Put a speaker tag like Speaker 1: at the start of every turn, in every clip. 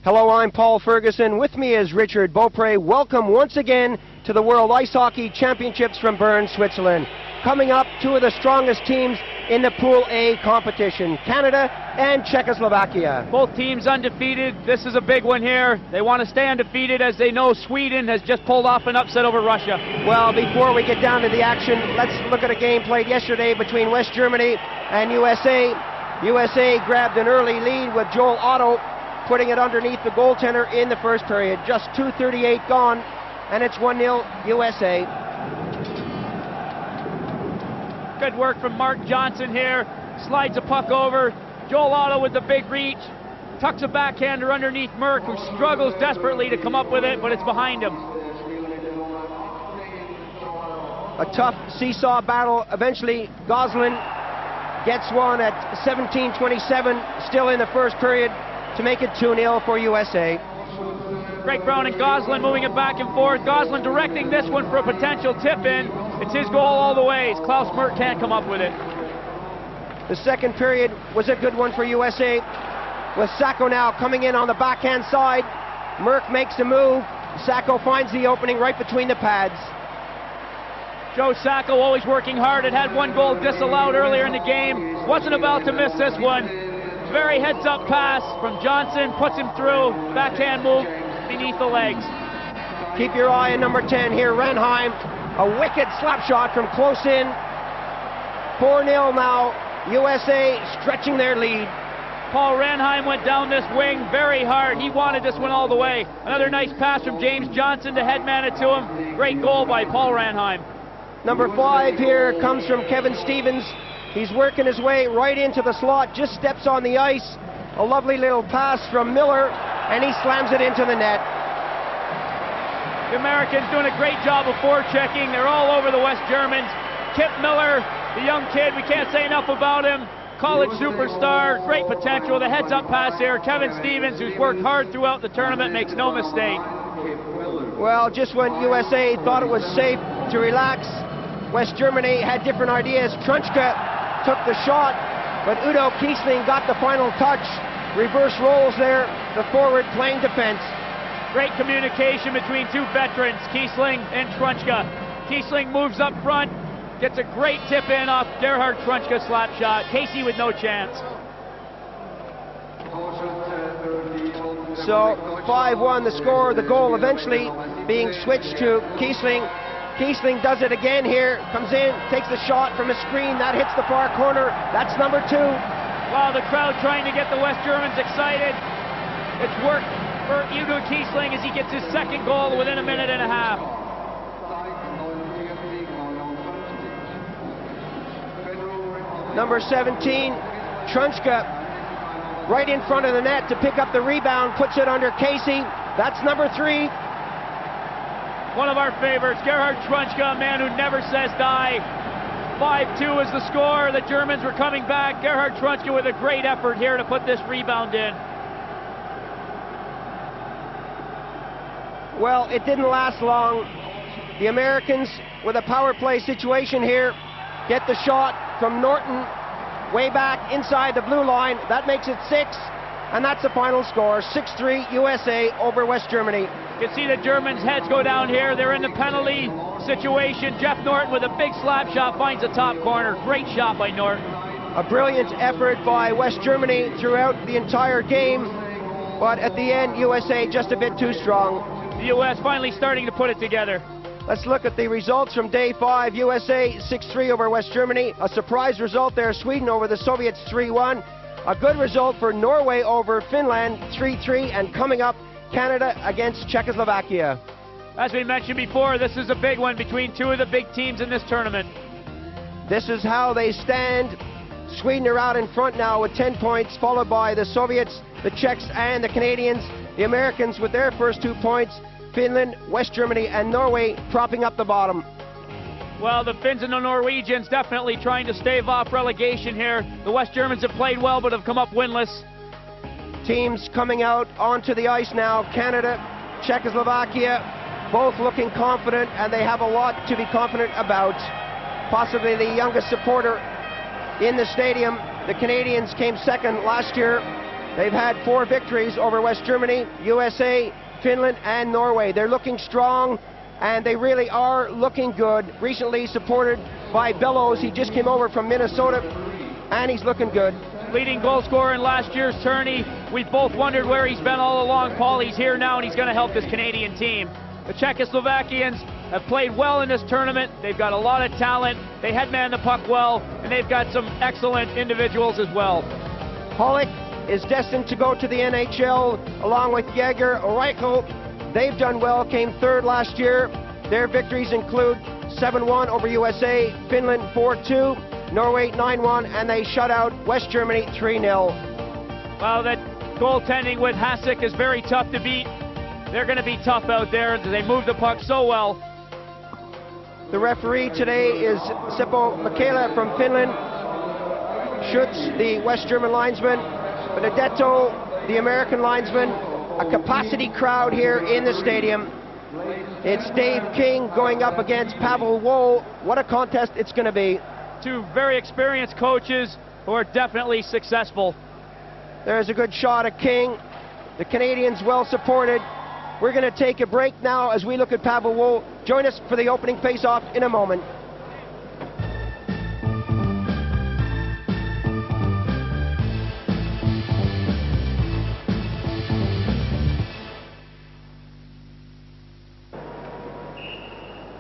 Speaker 1: Hello, I'm Paul Ferguson. With me is Richard Beaupre. Welcome once again to the World Ice Hockey Championships from Bern, Switzerland. Coming up, two of the strongest teams in the Pool A competition, Canada and Czechoslovakia.
Speaker 2: Both teams undefeated. This is a big one here. They want to stay undefeated as they know Sweden has just pulled off an upset over Russia.
Speaker 1: Well, before we get down to the action, let's look at a game played yesterday between West Germany and USA. USA grabbed an early lead with Joel Otto putting it underneath the goaltender in the first period. Just 2:38 gone, and it's 1-0 USA.
Speaker 2: Good work from Mark Johnson here. Slides the puck over. Joel Otto with the big reach. Tucks a backhander underneath Merck, who struggles desperately to come up with it, but it's behind him.
Speaker 1: A tough seesaw battle. Eventually, Goslin gets one at 17:27, still in the first period, to make it 2-0 for USA.
Speaker 2: Greg Brown and Goslin moving it back and forth. Goslin directing this one for a potential tip-in. It's his goal all the way. Klaus Merck can't come up with it.
Speaker 1: The second period was a good one for USA, with Sacco now coming in on the backhand side. Merck makes a move. Sacco finds the opening right between the pads.
Speaker 2: Joe Sacco always working hard. It had one goal disallowed earlier in the game. Wasn't about to miss this one. Very heads-up pass from Johnson, puts him through. Backhand move beneath the legs.
Speaker 1: Keep your eye on number 10 here, Renheim. A wicked slap shot from close in. 4-0 now. USA stretching their lead.
Speaker 2: Paul Renheim went down this wing very hard. He wanted this one all the way. Another nice pass from James Johnson to headman it to him. Great goal by Paul Renheim.
Speaker 1: Number 5 here comes from Kevin Stevens. He's working his way right into the slot, just steps on the ice. A lovely little pass from Miller, and he slams it into the net.
Speaker 2: The Americans doing a great job of forechecking. They're all over the West Germans. Kip Miller, the young kid, we can't say enough about him. College superstar, great potential. The heads-up pass here. Kevin Stevens, who's worked hard throughout the tournament, makes no mistake.
Speaker 1: Well, just when USA thought it was safe to relax, West Germany had different ideas. Trunchka took the shot, but Udo Kiesling got the final touch. Reverse rolls there, the forward playing defense.
Speaker 2: Great communication between two veterans, Kiesling and Trunchka. Kiesling moves up front, gets a great tip in off Gerhard Trunchka's slap shot. Casey with no chance.
Speaker 1: So 5-1 the score, the goal eventually being switched to Kiesling. Kiesling does it again here, comes in, takes the shot from a screen, that hits the far corner, that's number 2.
Speaker 2: Wow, the crowd trying to get the West Germans excited. It's worked for Udo Kiesling as he gets his second goal within a minute and a half.
Speaker 1: Number 17, Trunchka, right in front of the net to pick up the rebound, puts it under Casey. That's number 3.
Speaker 2: One of our favorites, Gerhard Trunchka, a man who never says die. 5-2 is the score. The Germans were coming back. Gerhard Trunchka with a great effort here to put this rebound in.
Speaker 1: Well, it didn't last long. The Americans, with a power play situation here, get the shot from Norton way back inside the blue line. That makes it 6, and that's the final score. 6-3 USA over West Germany.
Speaker 2: You can see the Germans' heads go down here. They're in the penalty situation. Jeff Norton with a big slap shot finds the top corner. Great shot by Norton.
Speaker 1: A brilliant effort by West Germany throughout the entire game, but at the end, USA just a bit too strong.
Speaker 2: The U.S. finally starting to put it together.
Speaker 1: Let's look at the results from day 5. USA 6-3 over West Germany. A surprise result there, Sweden over the Soviets 3-1. A good result for Norway over Finland 3-3, and coming up, Canada against Czechoslovakia.
Speaker 2: As we mentioned before, this is a big one between two of the big teams in this tournament.
Speaker 1: This is how they stand. Sweden are out in front now with 10 points, followed by the Soviets, the Czechs, and the Canadians. The Americans with their first 2 points. Finland, West Germany, and Norway propping up the bottom.
Speaker 2: Well, the Finns and the Norwegians definitely trying to stave off relegation here. The West Germans have played well, but have come up winless.
Speaker 1: Teams coming out onto the ice now. Canada, Czechoslovakia, both looking confident, and they have a lot to be confident about. Possibly the youngest supporter in the stadium. The Canadians came second last year. They've had 4 victories over West Germany, USA, Finland, and Norway. They're looking strong, and they really are looking good. Recently supported by Bellows. He just came over from Minnesota, and he's looking good.
Speaker 2: Leading goal scorer in last year's tourney. We both wondered where he's been all along, Paul. He's here now, and he's going to help this Canadian team. The Czechoslovakians have played well in this tournament. They've got a lot of talent. They headman the puck well, and they've got some excellent individuals as well.
Speaker 1: Pollock is destined to go to the NHL along with Jäger, Reichel. They've done well, came 3rd last year. Their victories include 7-1 over USA, Finland 4-2, Norway 9-1, and they shut out West Germany 3-0.
Speaker 2: Well, that goaltending with Hasek is very tough to beat. They're going to be tough out there. They move the puck so well.
Speaker 1: The referee today is Seppo Mikela from Finland. Schutz, the West German linesman. Benedetto, the American linesman. A capacity crowd here in the stadium. It's Dave King going up against Pavel Woll. What a contest it's going to be.
Speaker 2: 2 very experienced coaches who are definitely successful.
Speaker 1: There's a good shot at King. The Canadians well supported. We're going to take a break now as we look at Pavel Woll. Join us for the opening face-off in a moment.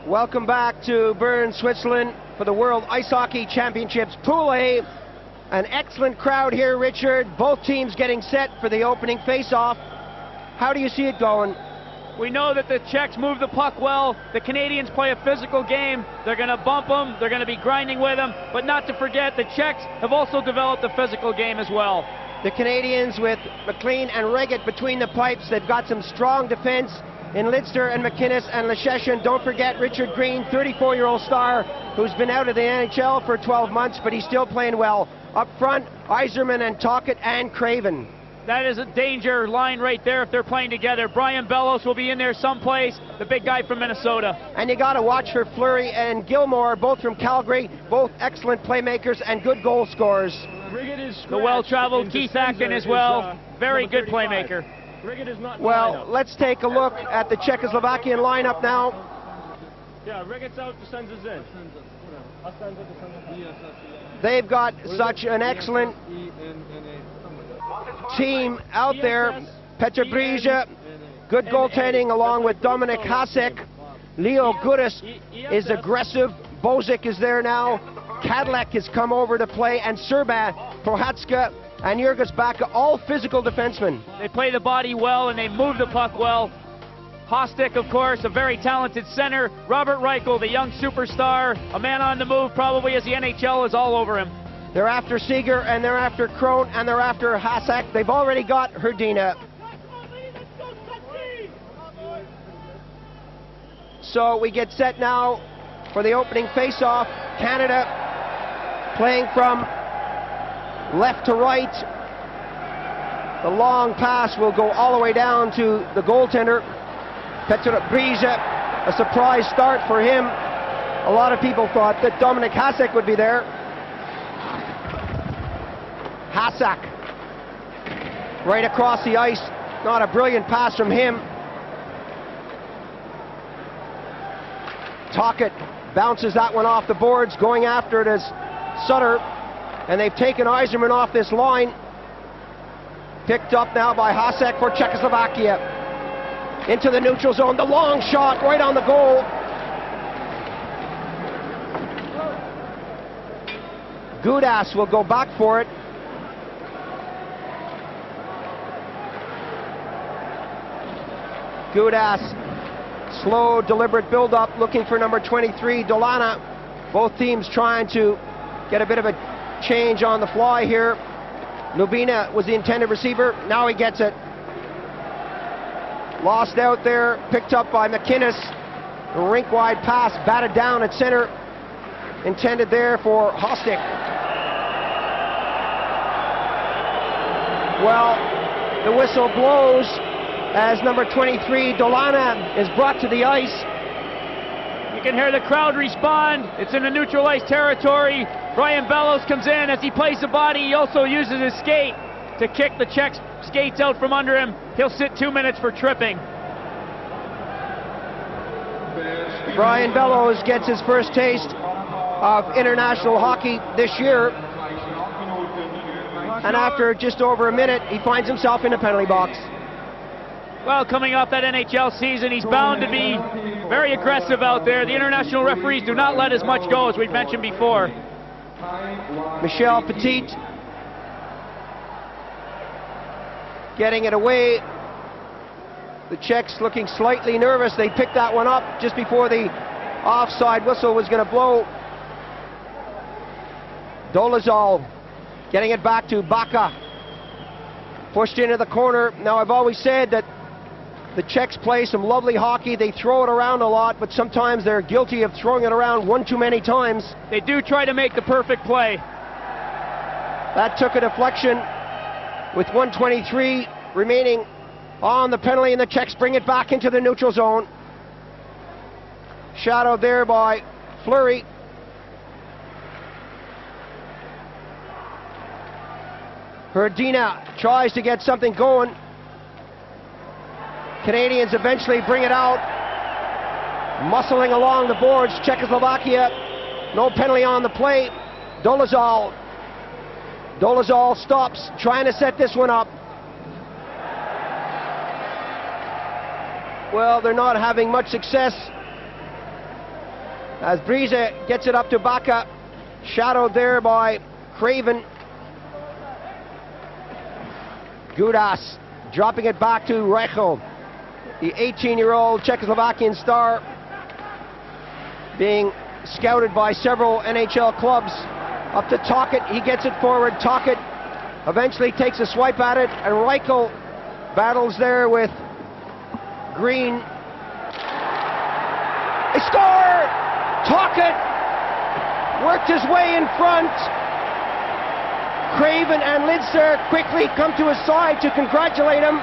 Speaker 1: Welcome back to Bern, Switzerland for the World Ice Hockey Championships Pool A. An excellent crowd here, Richard. Both teams getting set for the opening face-off. How do you see it going?
Speaker 2: We know that the Czechs move the puck well. The Canadians play a physical game. They're going to bump them. They're going to be grinding with them. But not to forget, the Czechs have also developed a physical game as well.
Speaker 1: The Canadians with McLean and Reget between the pipes. They've got some strong defense in Lidster and McInnes and Lesheshin. Don't forget Richard Green, 34-year-old star who's been out of the NHL for 12 months, but he's still playing well. Up front, Yzerman and Tocchet and Craven.
Speaker 2: That is a danger line right there if they're playing together. Brian Bellows will be in there someplace, the big guy from Minnesota.
Speaker 1: And you got to watch for Fleury and Gilmore, both from Calgary, both excellent playmakers and good goal scorers.
Speaker 2: The well-traveled Keith Atkin as well, very good playmaker.
Speaker 1: Well, let's take a look at the Czechoslovakian lineup now.
Speaker 3: Yeah, Reget's out, Descends is in.
Speaker 1: They've got such an excellent team out there. Petr Brýže, good goaltending along with Dominik Hasek. Leo Gudis is aggressive. Bozic is there now. Cadillac has come over to play, and Serba, Prohatska, and Jurgis Baka, all physical defensemen.
Speaker 2: They play the body well and they move the puck well. Hostek, of course, a very talented center. Robert Reichel, the young superstar, a man on the move probably as the NHL is all over him.
Speaker 1: They're after Seeger, and they're after Krohn, and they're after Hasek. They've already got Hrdina. So we get set now for the opening face-off. Canada playing from left to right. The long pass will go all the way down to the goaltender, Petr Brýže. A surprise start for him. A lot of people thought that Dominik Hasek would be there. Hasek right across the ice. Not a brilliant pass from him. Tocchet bounces that one off the boards. Going after it is Sutter. And they've taken Yzerman off this line. Picked up now by Hasek for Czechoslovakia. Into the neutral zone. The long shot right on the goal. Gudas will go back for it. Gudas, slow, deliberate build-up, looking for number 23, Dolana. Both teams trying to get a bit of a change on the fly here. Lubina was the intended receiver. Now he gets it. Lost out there, picked up by McInnes. A rink-wide pass, batted down at center. Intended there for Hostek. Well, the whistle blows as number 23, Dolana, is brought to the ice.
Speaker 2: You can hear the crowd respond. It's in the neutral ice territory. Brian Bellows comes in as he plays the body. He also uses his skate. to kick the Czech skates out from under him. He'll sit 2 minutes for tripping.
Speaker 1: Brian Bellows gets his first taste of international hockey this year. And after just over a minute, he finds himself in a penalty box.
Speaker 2: Well, coming off that NHL season, he's bound to be very aggressive out there. The international referees do not let as much go, as we've mentioned before.
Speaker 1: Michel Petit getting it away. The Czechs looking slightly nervous. They picked that one up just before the offside whistle was going to blow. Dolezal getting it back to Baka. Pushed into the corner. Now, I've always said that the Czechs play some lovely hockey. They throw it around a lot, but sometimes they're guilty of throwing it around one too many times.
Speaker 2: They do try to make the perfect play.
Speaker 1: That took a deflection with 1:23 remaining on the penalty, and the Czechs bring it back into the neutral zone. Shadowed there by Fleury. Hrdina tries to get something going. Canadians eventually bring it out. Muscling along the boards, Czechoslovakia. No penalty on the play. Dolezal. Dolezal stops, trying to set this one up. Well, they're not having much success as Brise gets it up to Baka. Shadowed there by Craven. Gudas dropping it back to Reichel, the 18-year-old Czechoslovakian star, being scouted by several NHL clubs. Up to Tocchet, he gets it forward. Tocchet eventually takes a swipe at it, and Reichel battles there with Green. They score! Tocchet worked his way in front. Craven and Lidster quickly come to his side to congratulate him.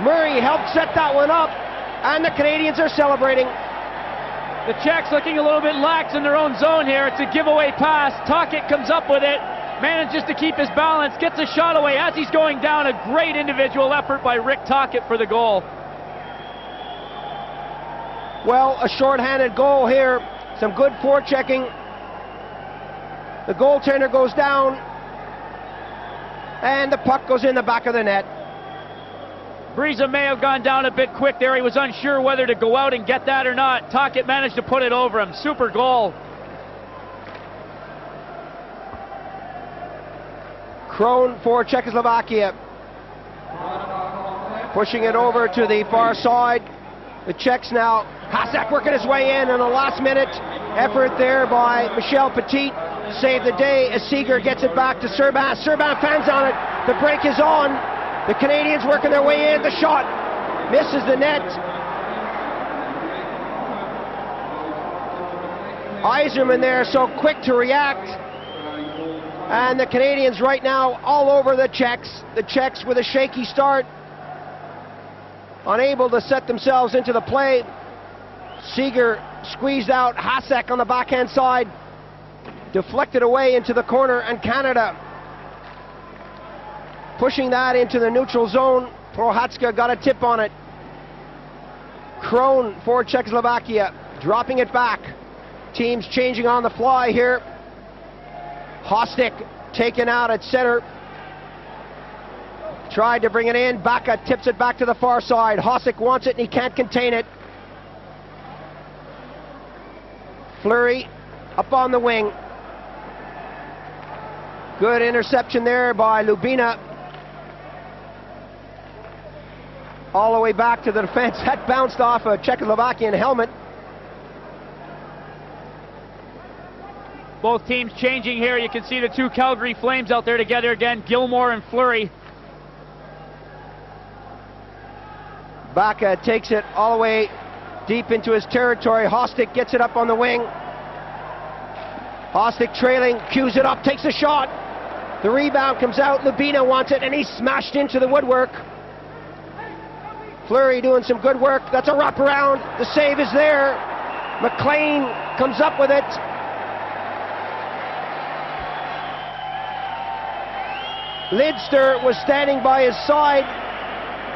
Speaker 1: Murray helped set that one up, and the Canadians are celebrating.
Speaker 2: The Czechs looking a little bit lax in their own zone here. It's a giveaway pass. Tocchet comes up with it, manages to keep his balance, gets a shot away as he's going down. A great individual effort by Rick Tocchet for the goal.
Speaker 1: Well, a short-handed goal here. Some good forechecking. The goaltender goes down, and the puck goes in the back of the net.
Speaker 2: Brise may have gone down a bit quick there. He was unsure whether to go out and get that or not. Tocchet managed to put it over him. Super goal.
Speaker 1: Krone for Czechoslovakia. Pushing it over to the far side. The Czechs now. Hasek working his way in, and a last-minute effort there by Michel Petit saved the day as Seeger gets it back to Serban. Serban fans on it. The break is on. The Canadians working their way in. The shot misses the net. Yzerman there, so quick to react. And the Canadians right now all over the Czechs. The Czechs with a shaky start, unable to set themselves into the play. Seeger squeezed out. Hasek on the backhand side, deflected away into the corner, and Canada pushing that into the neutral zone. Prohatska got a tip on it. Krone for Czechoslovakia, dropping it back. Teams changing on the fly here. Hostic taken out at center. Tried to bring it in. Baka tips it back to the far side. Hostic wants it and he can't contain it. Fleury up on the wing. Good interception there by Lubina. All the way back to the defense. That bounced off a Czechoslovakian helmet.
Speaker 2: Both teams changing here. You can see the two Calgary Flames out there together again. Gilmore and Fleury.
Speaker 1: Baka takes it all the way deep into his territory. Hostic gets it up on the wing. Hostic trailing, cues it up, takes a shot. The rebound comes out. Lubina wants it, and he's smashed into the woodwork. Fleury doing some good work. That's a wraparound. The save is there. McLean comes up with it. Lidster was standing by his side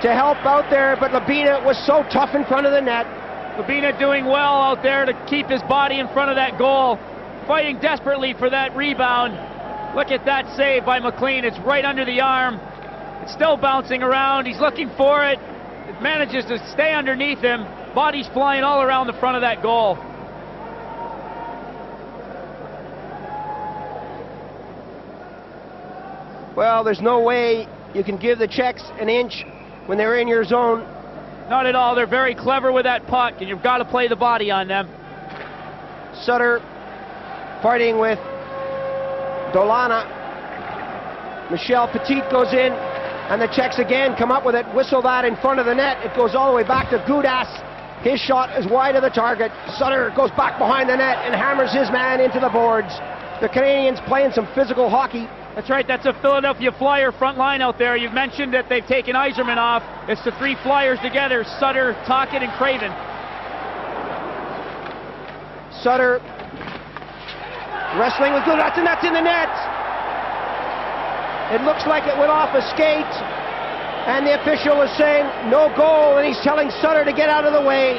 Speaker 1: to help out there, but Labina was so tough in front of the net.
Speaker 2: Labina doing well out there to keep his body in front of that goal, fighting desperately for that rebound. Look at that save by McLean. It's right under the arm. It's still bouncing around. He's looking for it. It manages to stay underneath him. Body's flying all around the front of that goal.
Speaker 1: Well, there's no way you can give the Czechs an inch when they're in your zone.
Speaker 2: Not at all. They're very clever with that puck, and you've got to play the body on them.
Speaker 1: Sutter fighting with Dolana. Michel Petit goes in, and the Czechs again come up with it. Whistle that in front of the net. It goes all the way back to Gudas. His shot is wide of the target. Sutter goes back behind the net and hammers his man into the boards. The Canadians playing some physical hockey.
Speaker 2: That's right, that's a Philadelphia Flyer front line out there. You've mentioned that they've taken Yzerman off. It's the three Flyers together, Sutter, Tocchet, and Craven.
Speaker 1: Sutter wrestling with Gudas, and that's in the net. It looks like it went off a skate, and the official is saying no goal, and he's telling Sutter to get out of the way.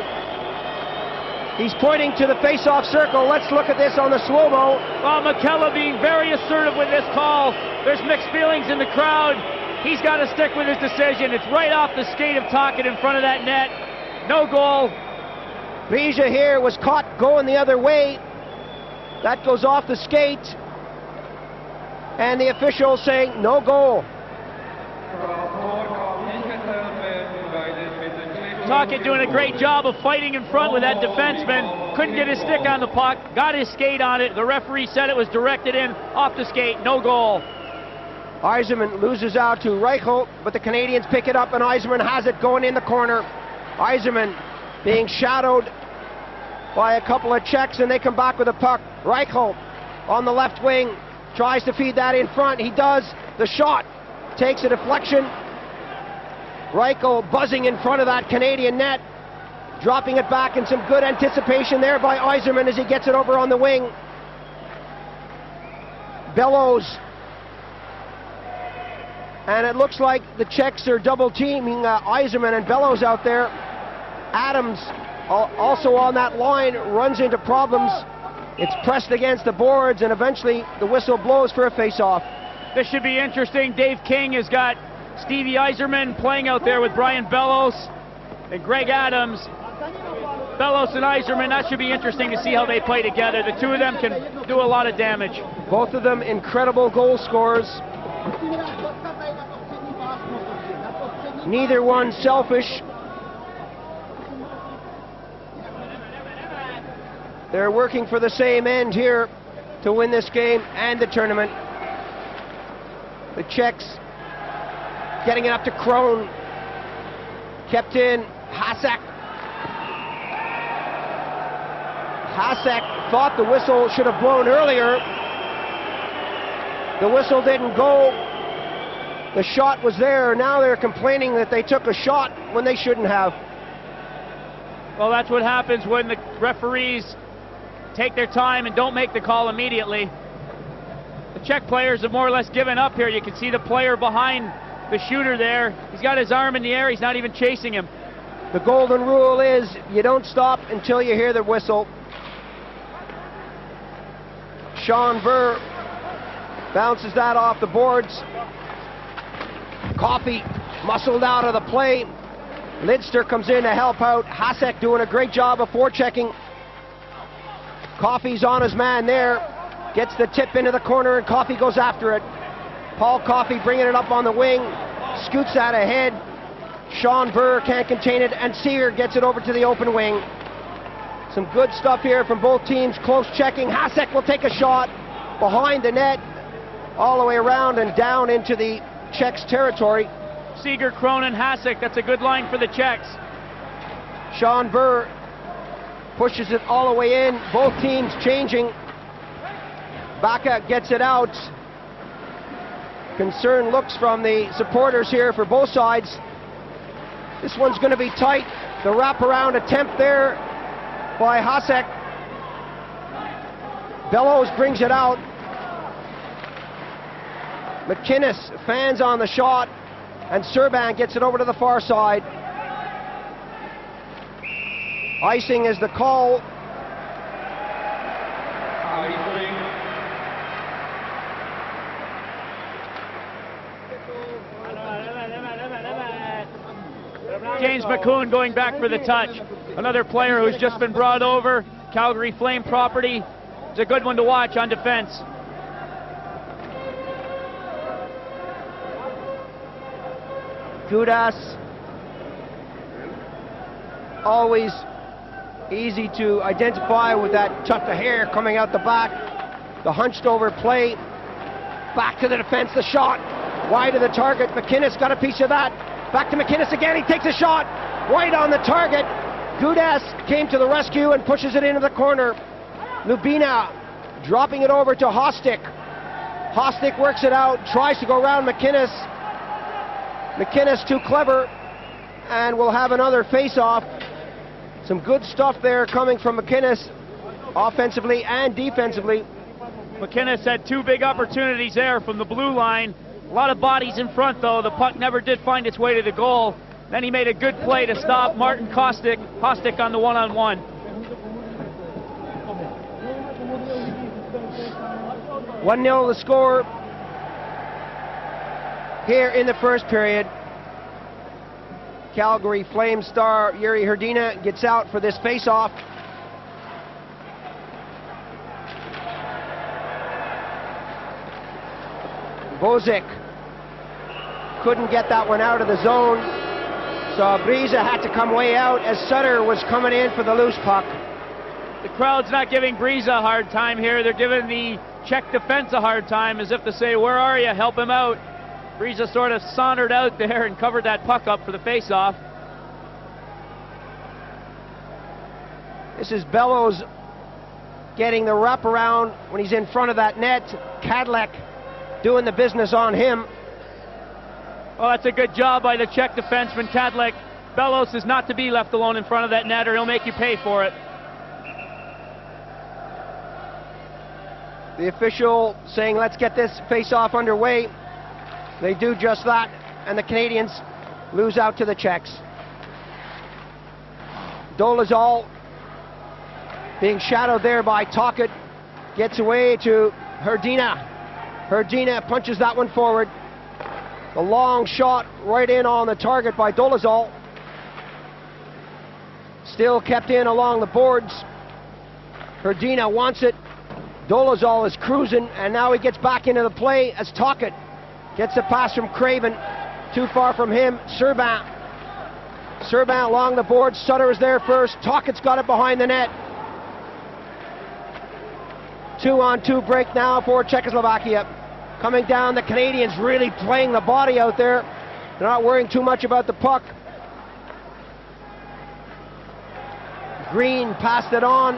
Speaker 1: He's pointing to the face-off circle. Let's look at this on the slow-mo.
Speaker 2: Well, McKellar being very assertive with this call. There's mixed feelings in the crowd. He's got to stick with his decision. It's right off the skate of Tocchet in front of that net. No goal.
Speaker 1: Bija here was caught going the other way. That goes off the skate. And the official saying no goal.
Speaker 2: Tocchet doing a great job of fighting in front with that defenseman. Couldn't get his stick on the puck. Got his skate on it. The referee said it was directed in off the skate. No goal.
Speaker 1: Yzerman loses out to Reichel, but the Canadians pick it up, and Yzerman has it going in the corner. Yzerman being shadowed by a couple of Czechs, and they come back with a puck. Reichel on the left wing tries to feed that in front. He does. The shot takes a deflection. Reichel buzzing in front of that Canadian net, dropping it back, in some good anticipation there by Yzerman as he gets it over on the wing. Bellows. And it looks like the Czechs are double teaming Yzerman and Bellows out there. Adams also on that line runs into problems. It's pressed against the boards, and eventually the whistle blows for a face-off.
Speaker 2: This should be interesting. Dave King has got Stevie Yzerman playing out there with Brian Bellows and Greg Adams. Bellows and Yzerman, that should be interesting to see how they play together. The two of them can do a lot of damage.
Speaker 1: Both of them incredible goal scorers. Neither one selfish. They're working for the same end here to win this game and the tournament. The Czechs getting it up to Krohn. Kept in. Hasek. Hasek thought the whistle should have blown earlier. The whistle didn't go. The shot was there. Now they're complaining that they took a shot when they shouldn't have.
Speaker 2: Well, that's what happens when the referees take their time and don't make the call immediately. The Czech players have more or less given up here. You can see the player behind the shooter there. He's got his arm in the air. He's not even chasing him.
Speaker 1: The golden rule is you don't stop until you hear the whistle. Sean Burr bounces that off the boards. Coffey muscled out of the play. Lidster comes in to help out. Hasek doing a great job of forechecking. Coffey's on his man there. Gets the tip into the corner, and Coffey goes after it. Paul Coffey bringing it up on the wing. Scoots that ahead. Sean Burr can't contain it, and Sear gets it over to the open wing. Some good stuff here from both teams. Close checking. Hasek will take a shot behind the net, all the way around and down into the Czechs' territory.
Speaker 2: Seeger, Cronin, Hasek, that's a good line for the Czechs.
Speaker 1: Sean Burr pushes it all the way in. Both teams changing. Baca gets it out. Concerned looks from the supporters here for both sides. This one's going to be tight. The wraparound attempt there by Hasek. Bellows brings it out. McInnes fans on the shot, and Serban gets it over to the far side. Icing is the call.
Speaker 2: James McCoon going back for the touch. Another player who's just been brought over. Calgary Flame property. It's a good one to watch on defense.
Speaker 1: Gudas, always easy to identify with that tuft of hair coming out the back. The hunched over play. Back to the defense, the shot. Wide of the target. McInnes got a piece of that. Back to McInnes again, he takes a shot. Right on the target. Gudas came to the rescue and pushes it into the corner. Lubina dropping it over to Hostic. Hostic works it out, tries to go around McInnes. McInnes too clever, and we'll have another face-off. Some good stuff there coming from McInnes, offensively and defensively.
Speaker 2: McInnes had two big opportunities there from the blue line. A lot of bodies in front, though. The puck never did find its way to the goal. Then he made a good play to stop Martin Hostic on the one-on-one.
Speaker 1: (1-0) the score here in the first period. Calgary Flame star Yuri Hrdina gets out for this face-off. Bozic couldn't get that one out of the zone, so Briza had to come way out as Sutter was coming in for the loose puck.
Speaker 2: The crowd's not giving Briza a hard time here. They're giving the Czech defense a hard time, as if to say, where are you? Help him out. Briza sort of sauntered out there and covered that puck up for the face-off.
Speaker 1: This is Bellows getting the wraparound when he's in front of that net. Kadlec doing the business on him.
Speaker 2: Well, that's a good job by the Czech defenseman, Kadlec. Bellows is not to be left alone in front of that net, or he'll make you pay for it. The official saying, let's get this face-off underway. They do just that, and the Canadians lose out to the Czechs. Dolezal being shadowed there by Tocchet, gets away to Hrdina. Hrdina punches that one forward. The long shot right in on the target by Dolezal. Still kept in along the boards. Hrdina wants it. Dolezal is cruising, and now he gets back into the play as Tocchet gets a pass from Craven. Too far from him. Serban along the board. Sutter is there first. Tocchet's got it behind the net. 2-on-2 break now for Czechoslovakia. Coming down, the Canadians really playing the body out there. They're not worrying too much about the puck. Green passed it on.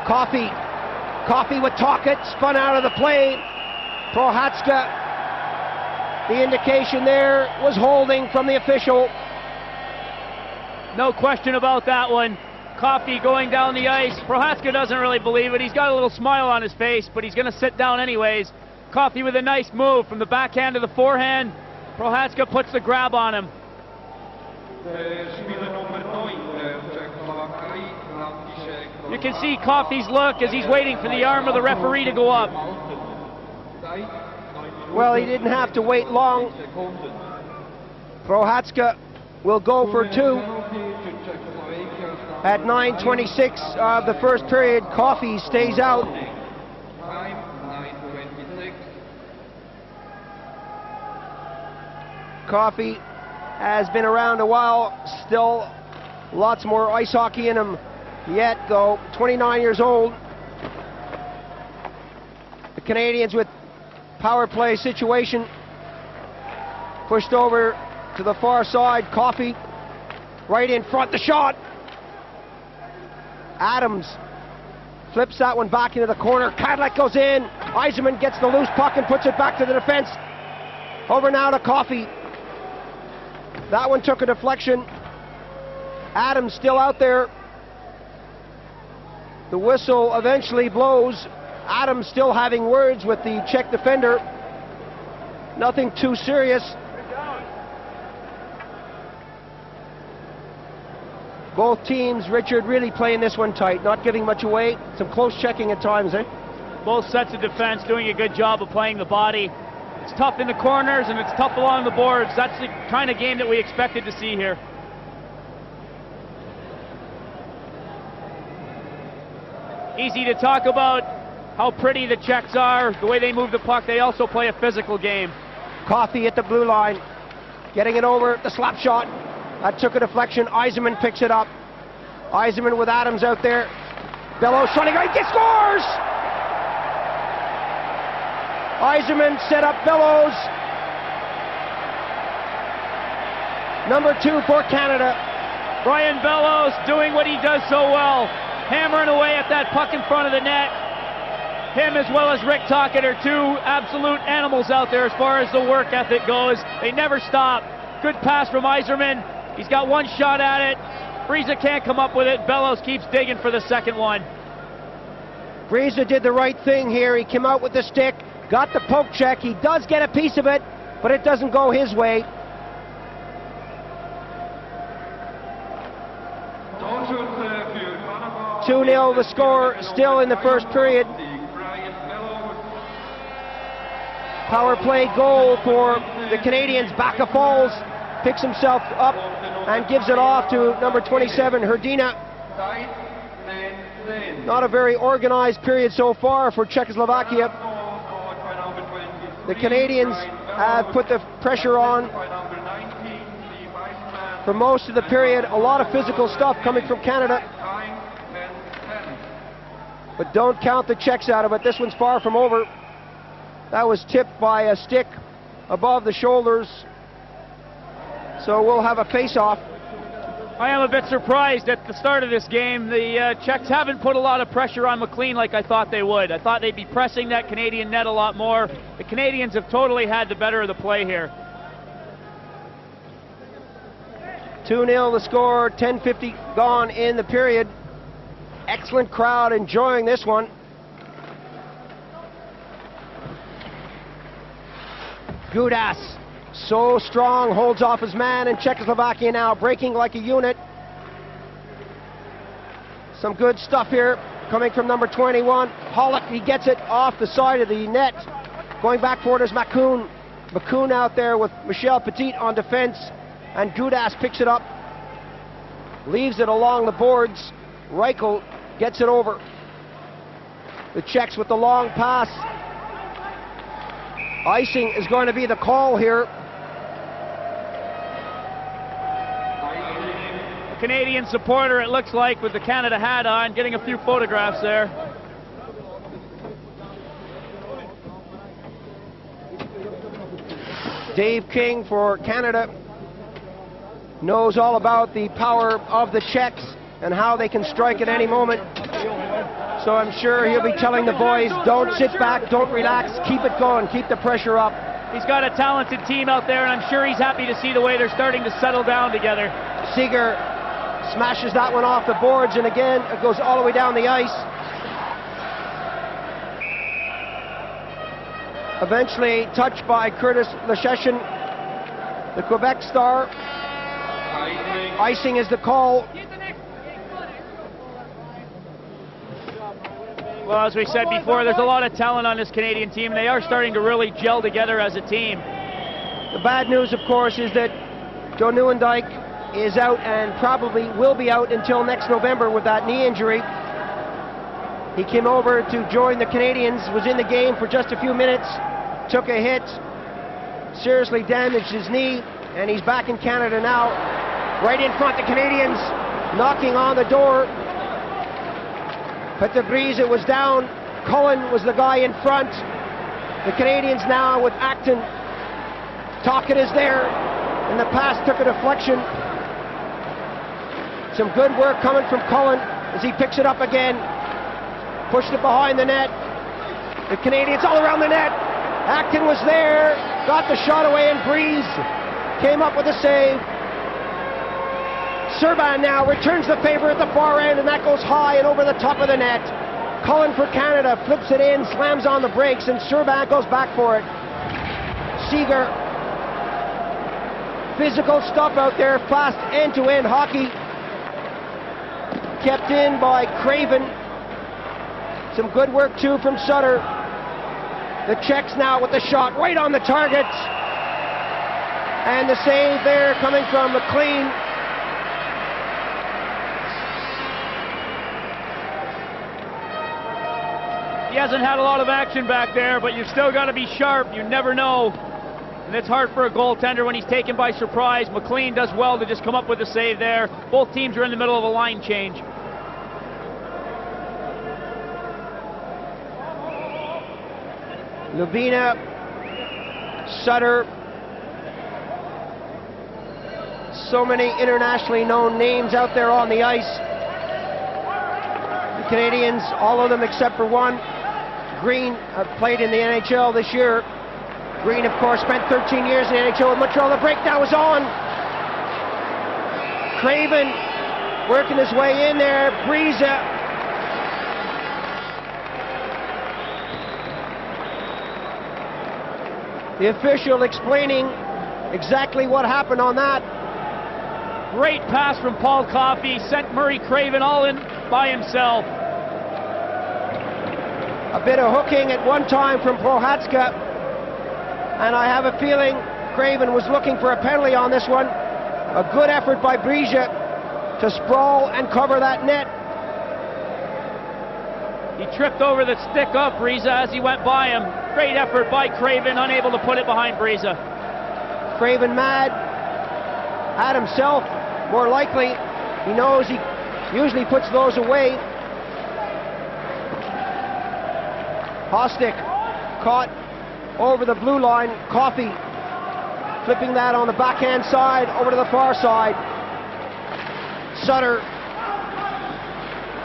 Speaker 2: Coffey with Tocchet, spun out of the play. Prohatska, the indication there was holding from the official. No question about that one. Coffey going down the ice. Prohatska doesn't really believe it. He's got a little smile on his face, but he's going to sit down anyways. Coffey with a nice move from the backhand to the forehand. Prohatska puts the grab on him. You can see Coffey's look as he's waiting for the arm of the referee to go up.
Speaker 1: Well, he didn't have to wait long. Prohatska will go for two. At 9:26 of the first period, Coffey stays out. Coffey has been around a while, still lots more ice hockey in him yet, though. 29 years old. The Canadians with power play situation. Pushed over to the far side. Coffey right in front. The shot. Adams flips that one back into the corner. Kadlec goes in. Yzerman gets the loose puck and puts it back to the defense. Over now to Coffey. That one took a deflection. Adams still out there. The whistle eventually blows. Adams still having words with the Czech defender. Nothing too serious. Both teams, Richard, really playing this one tight, not giving much away. Some close checking at times, eh?
Speaker 2: Both sets of defense doing a good job of playing the body. It's tough in the corners and it's tough along the boards. That's the kind of game that we expected to see here. Easy to talk about how pretty the Czechs are, the way they move the puck. They also play a physical game.
Speaker 1: Coffey at the blue line, getting it over, the slap shot. That took a deflection. Yzerman picks it up. Yzerman with Adams out there. Bellows trying to go, he scores! Yzerman set up Bellows. Number 2 for Canada.
Speaker 2: Brian Bellows doing what he does so well, hammering away at that puck in front of the net. Him as well as Rick Tocchet are two absolute animals out there as far as the work ethic goes. They never stop. Good pass from Yzerman. He's got one shot at it. Friese can't come up with it. Bellows keeps digging for the second one.
Speaker 1: Friese did the right thing here. He came out with the stick, got the poke check. He does get a piece of it, but it doesn't go his way. "2-0 the score still in the first period. Power play goal for the Canadians. Baca Falls picks himself up and gives it off to number 27, Hrdina. Not a very organized period so far for Czechoslovakia. The Canadians have put the pressure on for most of the period. A lot of physical stuff coming from Canada. But don't count the Czechs out of it. This one's far from over. That was tipped by a stick above the shoulders. So we'll have a face-off.
Speaker 2: I am a bit surprised at the start of this game. The Czechs haven't put a lot of pressure on McLean like I thought they would. I thought they'd be pressing that Canadian net a lot more. The Canadians have totally had the better of the play here.
Speaker 1: 2-0 the score, 10:50 gone in the period. Excellent crowd enjoying this one. Gudas, so strong, holds off his man, and Czechoslovakia now breaking like a unit. Some good stuff here coming from number 21. Hollick, he gets it off the side of the net. Going back for it is Makoun. Makoun out there with Michel Petit on defense, and Gudas picks it up. Leaves it along the boards. Reichel gets it over. The Czechs with the long pass. Icing is going to be the call here.
Speaker 2: A Canadian supporter, it looks like, with the Canada hat on, getting a few photographs there.
Speaker 1: Dave King for Canada knows all about the power of the Czechs and how they can strike at any moment. So I'm sure he'll be telling the boys, don't sit back, don't relax, keep it going, keep the pressure up.
Speaker 2: He's got a talented team out there, and I'm sure he's happy to see the way they're starting to settle down together.
Speaker 1: Seeger smashes that one off the boards, and again, it goes all the way down the ice. Eventually touched by Curtis Leschetchen, the Quebec star. Icing is the call.
Speaker 2: Well, as we said before, there's a lot of talent on this Canadian team. They are starting to really gel together as a team.
Speaker 1: The bad news, of course, is that Joe Nieuwendyk is out and probably will be out until next November with that knee injury. He came over to join the Canadians, was in the game for just a few minutes, took a hit, seriously damaged his knee, and he's back in Canada now. Right in front, the Canadians knocking on the door. Petitbrise, it was down. Cullen was the guy in front. The Canadians now with Acton. Tocchet is there, and the pass took a deflection. Some good work coming from Cullen as he picks it up again. Pushed it behind the net. The Canadians all around the net. Acton was there, got the shot away, and Breeze came up with a save. Serban now returns the favor at the far end, and that goes high and over the top of the net. Cullen for Canada flips it in, slams on the brakes, and Serban goes back for it. Seeger. Physical stuff out there, fast end-to-end hockey. Kept in by Craven. Some good work too from Sutter. The Czechs now with the shot right on the target. And the save there coming from McLean.
Speaker 2: He hasn't had a lot of action back there, but you've still got to be sharp. You never know. And it's hard for a goaltender when he's taken by surprise. McLean does well to just come up with a save there. Both teams are in the middle of a line change.
Speaker 1: Lubina, Sutter. So many internationally known names out there on the ice. The Canadians, all of them except for one. Green played in the NHL this year. Green, of course, spent 13 years in the NHL with Montreal. The breakdown was on. Craven working his way in there. Breeza. The official explaining exactly what happened on that.
Speaker 2: Great pass from Paul Coffey. Sent Murray Craven all in by himself.
Speaker 1: A bit of hooking at one time from Prohatska. And I have a feeling Craven was looking for a penalty on this one. A good effort by Breeza to sprawl and cover that net.
Speaker 2: He tripped over the stick of Breeza as he went by him. Great effort by Craven, unable to put it behind Breeza.
Speaker 1: Craven mad at himself, more likely. He knows he usually puts those away. Hostic caught over the blue line. Coffey flipping that on the backhand side over to the far side. Sutter,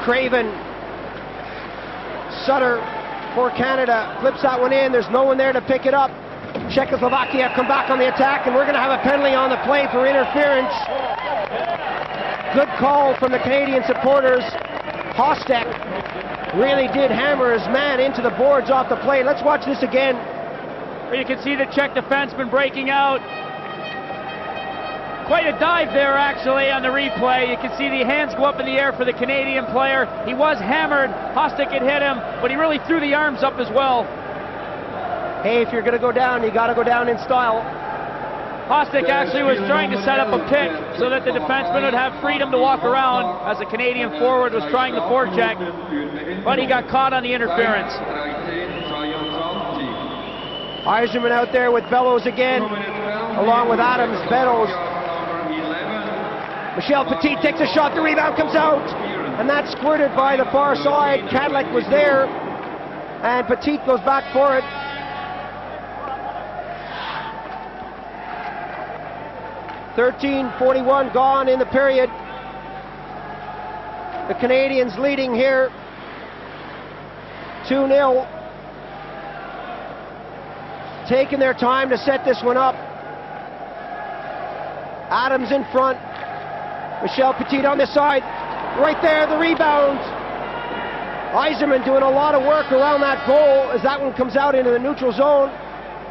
Speaker 1: Craven, Sutter for Canada, flips that one in. There's no one there to pick it up. Czechoslovakia come back on the attack, and we're going to have a penalty on the play for interference. Good call from the Canadian supporters. Hostek really did hammer his man into the boards off the play. Let's watch this again.
Speaker 2: You can see the Czech defenseman breaking out. Quite a dive there, actually, on the replay. You can see the hands go up in the air for the Canadian player. He was hammered. Hostek had hit him, but he really threw the arms up as well.
Speaker 1: Hey, if you're going to go down, you got to go down in style.
Speaker 2: Hostek actually was trying to set up a pick so that the defenseman would have freedom to walk around as the Canadian forward was trying to forecheck, but he got caught on the interference.
Speaker 1: Eiserman out there with Bellows again, along with Adams. Bellows. Michel Petit takes a shot, the rebound comes out, and that's squirted by the far side. Cadillac was there, and Petit goes back for it. .41 gone in the period. The Canadians leading here 2-0. Taking their time to set this one up. Adams in front. Michel Petit on this side. Right there, the rebound. Eiserman doing a lot of work around that goal as that one comes out into the neutral zone.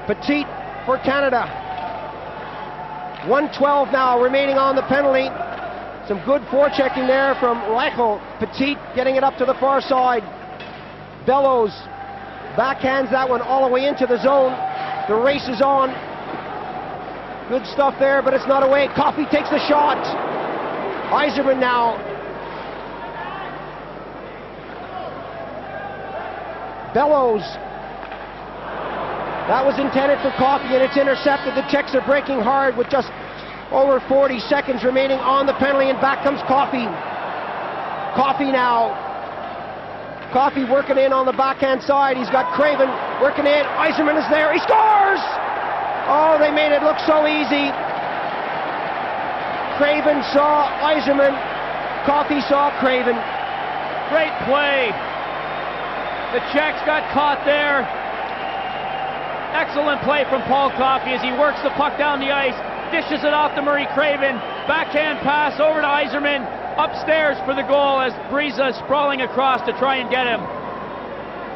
Speaker 1: Petit for Canada. 1:12 now remaining on the penalty. Some good forechecking there from Reichel. Petit getting it up to the far side. Bellows backhands that one all the way into the zone. The race is on. Good stuff there, but it's not away. Coffey takes the shot. Eiserman now. Bellows. That was intended for Coffey, and it's intercepted. The Czechs are breaking hard with just over 40 seconds remaining on the penalty, and back comes Coffey. Coffey now. Coffey working in on the backhand side. He's got Craven working in. Eiserman is there. He scores! Oh, they made it look so easy. Craven saw Eiserman. Coffey saw Craven.
Speaker 2: Great play. The Czechs got caught there. Excellent play from Paul Coffey as he works the puck down the ice, dishes it off to Murray Craven. Backhand pass over to Eiserman. Upstairs for the goal as Breeza is sprawling across to try and get him.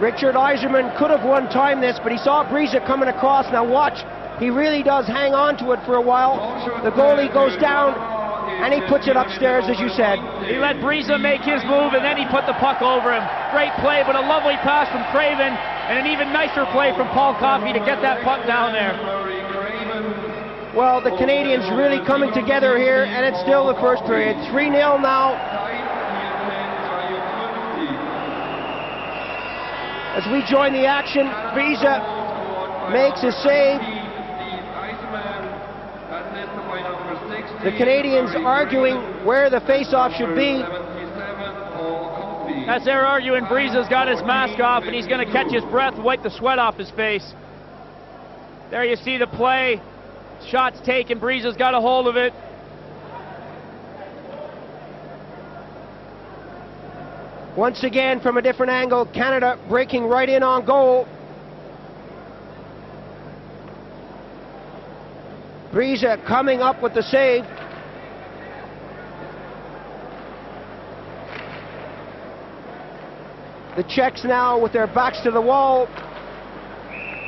Speaker 2: Richard Eiserman could have one-timed this, but he saw Breeza coming across. Now watch.
Speaker 1: He really does hang on to it for a while. The goalie goes down, and he puts it upstairs, as you said.
Speaker 2: He let Briza make his move, and then he put the puck over him. Great play, but a lovely pass from Craven, and an even nicer play from Paul Coffey to get that puck down there.
Speaker 1: Well, the Canadians really coming together here, and it's still the first period. 3-0 now. As we join the action, Briza makes a save. The Canadians arguing where the face-off should be.
Speaker 2: As they're arguing, Briza's got his mask off, and he's going to catch his breath and wipe the sweat off his face. There you see the play. Shots taken. Briza's got a hold of it.
Speaker 1: Once again, from a different angle, Canada breaking right in on goal. Briza coming up with the save. The Czechs now with their backs to the wall.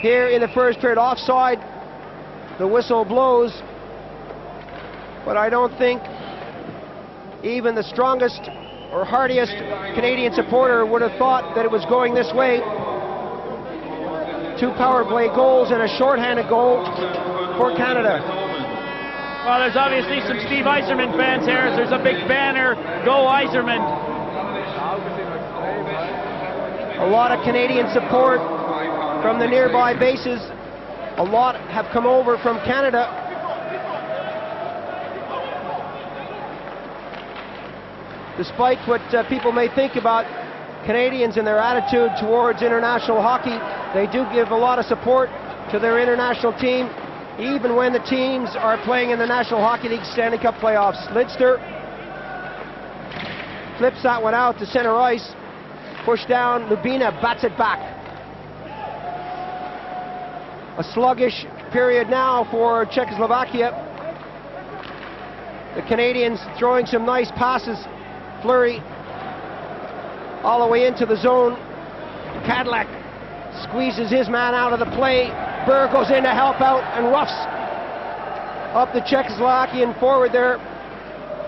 Speaker 1: Here in the first period, offside. The whistle blows. But I don't think even the strongest or hardiest Canadian supporter would have thought that it was going this way. 2 power play goals and a shorthanded goal for Canada.
Speaker 2: Well, there's obviously some Steve Yzerman fans here. There's a big banner, Go Yzerman.
Speaker 1: A lot of Canadian support from the nearby bases. A lot have come over from Canada. Despite what people may think about Canadians and their attitude towards international hockey, they do give a lot of support to their international team, even when the teams are playing in the National Hockey League Stanley Cup playoffs. Lidster flips that one out to center ice. Pushed down, Lubina bats it back. A sluggish period now for Czechoslovakia. The Canadians throwing some nice passes. Fleury all the way into the zone. Cadillac squeezes his man out of the play. Burr goes in to help out and roughs up the Czechoslovakian forward there.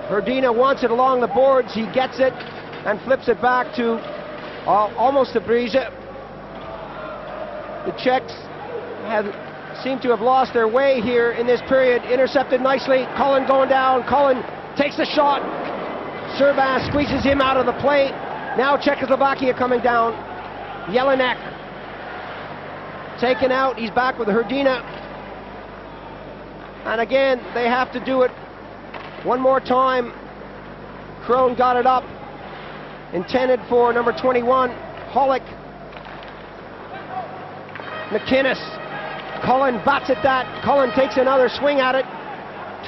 Speaker 1: Hrdina wants it along the boards. He gets it and flips it back to almost to Briza. The Czechs seem to have lost their way here in this period. Intercepted nicely. Cullen going down. Cullen takes the shot. Serban squeezes him out of the play. Now Czechoslovakia coming down. Jelinek taken out. He's back with Hrdina. And again, they have to do it one more time. Crone got it up. Intended for number 21, Hollick. McInnes. Cullen bats at that. Cullen takes another swing at it.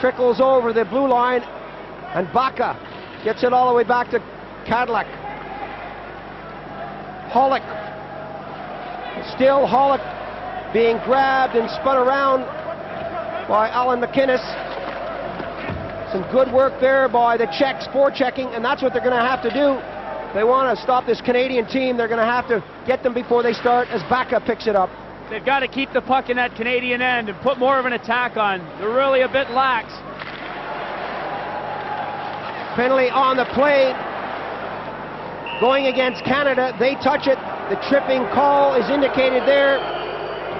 Speaker 1: Trickles over the blue line. And Baca gets it all the way back to Cadillac. Hollick. Still Hollick being grabbed and spun around by Alan McInnes. Some good work there by the Czechs forechecking, and that's what they're going to have to do. They want to stop this Canadian team. They're going to have to get them before they start as Baca picks it up.
Speaker 2: They've got to keep the puck in that Canadian end and put more of an attack on. They're really a bit lax.
Speaker 1: Penalty on the play. Going against Canada. They touch it. The tripping call is indicated there.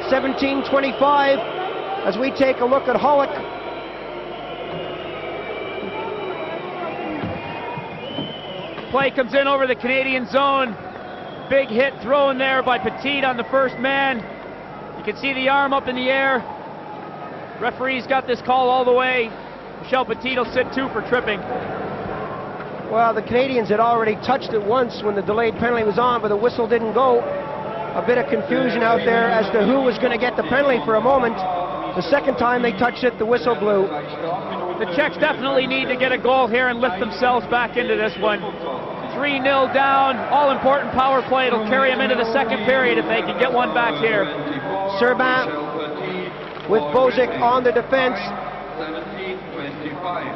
Speaker 1: 17:25 as we take a look at Hollick.
Speaker 2: Play comes in over the Canadian zone. Big hit thrown there by Petit on the first man. You can see the arm up in the air. Referee's got this call all the way. Michel Petit will sit 2 for tripping.
Speaker 1: Well, the Canadians had already touched it once when the delayed penalty was on, but the whistle didn't go. A bit of confusion out there as to who was going to get the penalty for a moment. The second time they touched it, the whistle blew.
Speaker 2: The Czechs definitely need to get a goal here and lift themselves back into this one. 3-0 down, all-important power play. It'll carry them into the second period if they can get one back here.
Speaker 1: Serban with Bozic on the defense.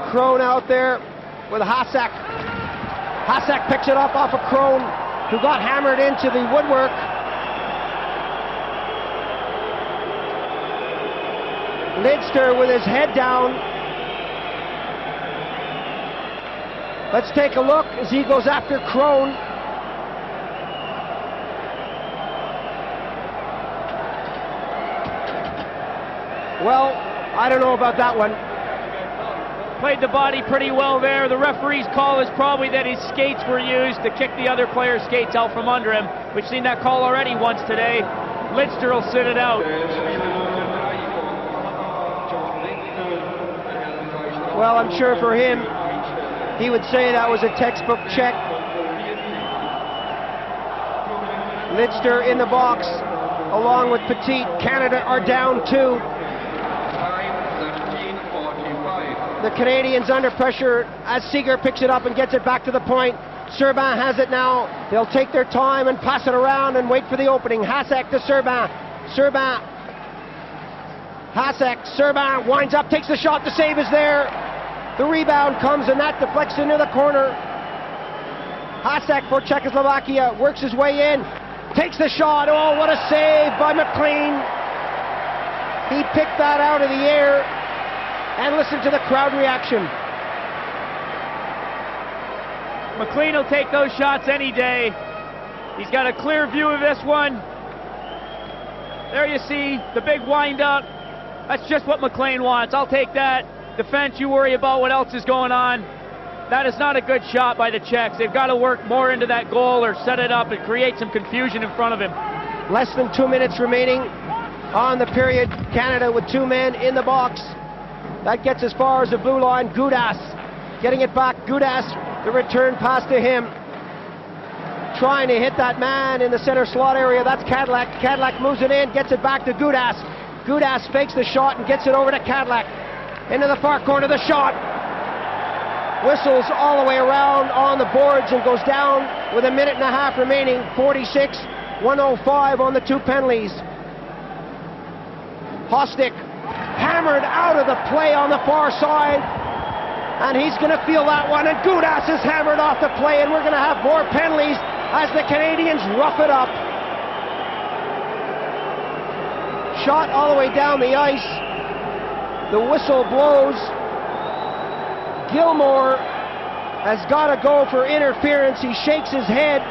Speaker 1: Crone out there with Hasek. Hasek picks it up off of Crone, who got hammered into the woodwork. Lidster with his head down. Let's take a look as he goes after Crone. Well, I don't know about that one.
Speaker 2: Played the body pretty well there. The referee's call is probably that his skates were used to kick the other player's skates out from under him. We've seen that call already once today. Lidster will sit it out.
Speaker 1: Well, I'm sure for him, he would say that was a textbook check. Lidster in the box, along with Petit. Canada are down 2. The Canadians under pressure as Seeger picks it up and gets it back to the point. Serban has it now. They'll take their time and pass it around and wait for the opening. Hasek to Serban. Serban winds up, takes the shot. The save is there. The rebound comes and that deflects into the corner. Hasek for Czechoslovakia works his way in. Takes the shot. Oh, what a save by McLean. He picked that out of the air. And listen to the crowd reaction.
Speaker 2: McLean will take those shots any day. He's got a clear view of this one. There you see the big wind-up. That's just what McLean wants. I'll take that. Defense, you worry about what else is going on. That is not a good shot by the Czechs. They've got to work more into that goal or set it up and create some confusion in front of him.
Speaker 1: Less than 2 minutes remaining on the period. Canada with 2 men in the box. That gets as far as the blue line. Gudas getting it back. Gudas, the return pass to him. Trying to hit that man in the center slot area. That's Cadillac. Cadillac moves it in, gets it back to Gudas. Gudas fakes the shot and gets it over to Cadillac. Into the far corner, the shot. Whistles all the way around on the boards and goes down with 1.5 minutes remaining. 46-105 on the 2 penalties. Hostic hammered out of the play on the far side, and he's going to feel that one, and Gudas is hammered off the play, and we're going to have more penalties as the Canadians rough it up. Shot all the way down the ice. The whistle blows. Gilmore has got to go for interference. He shakes his head.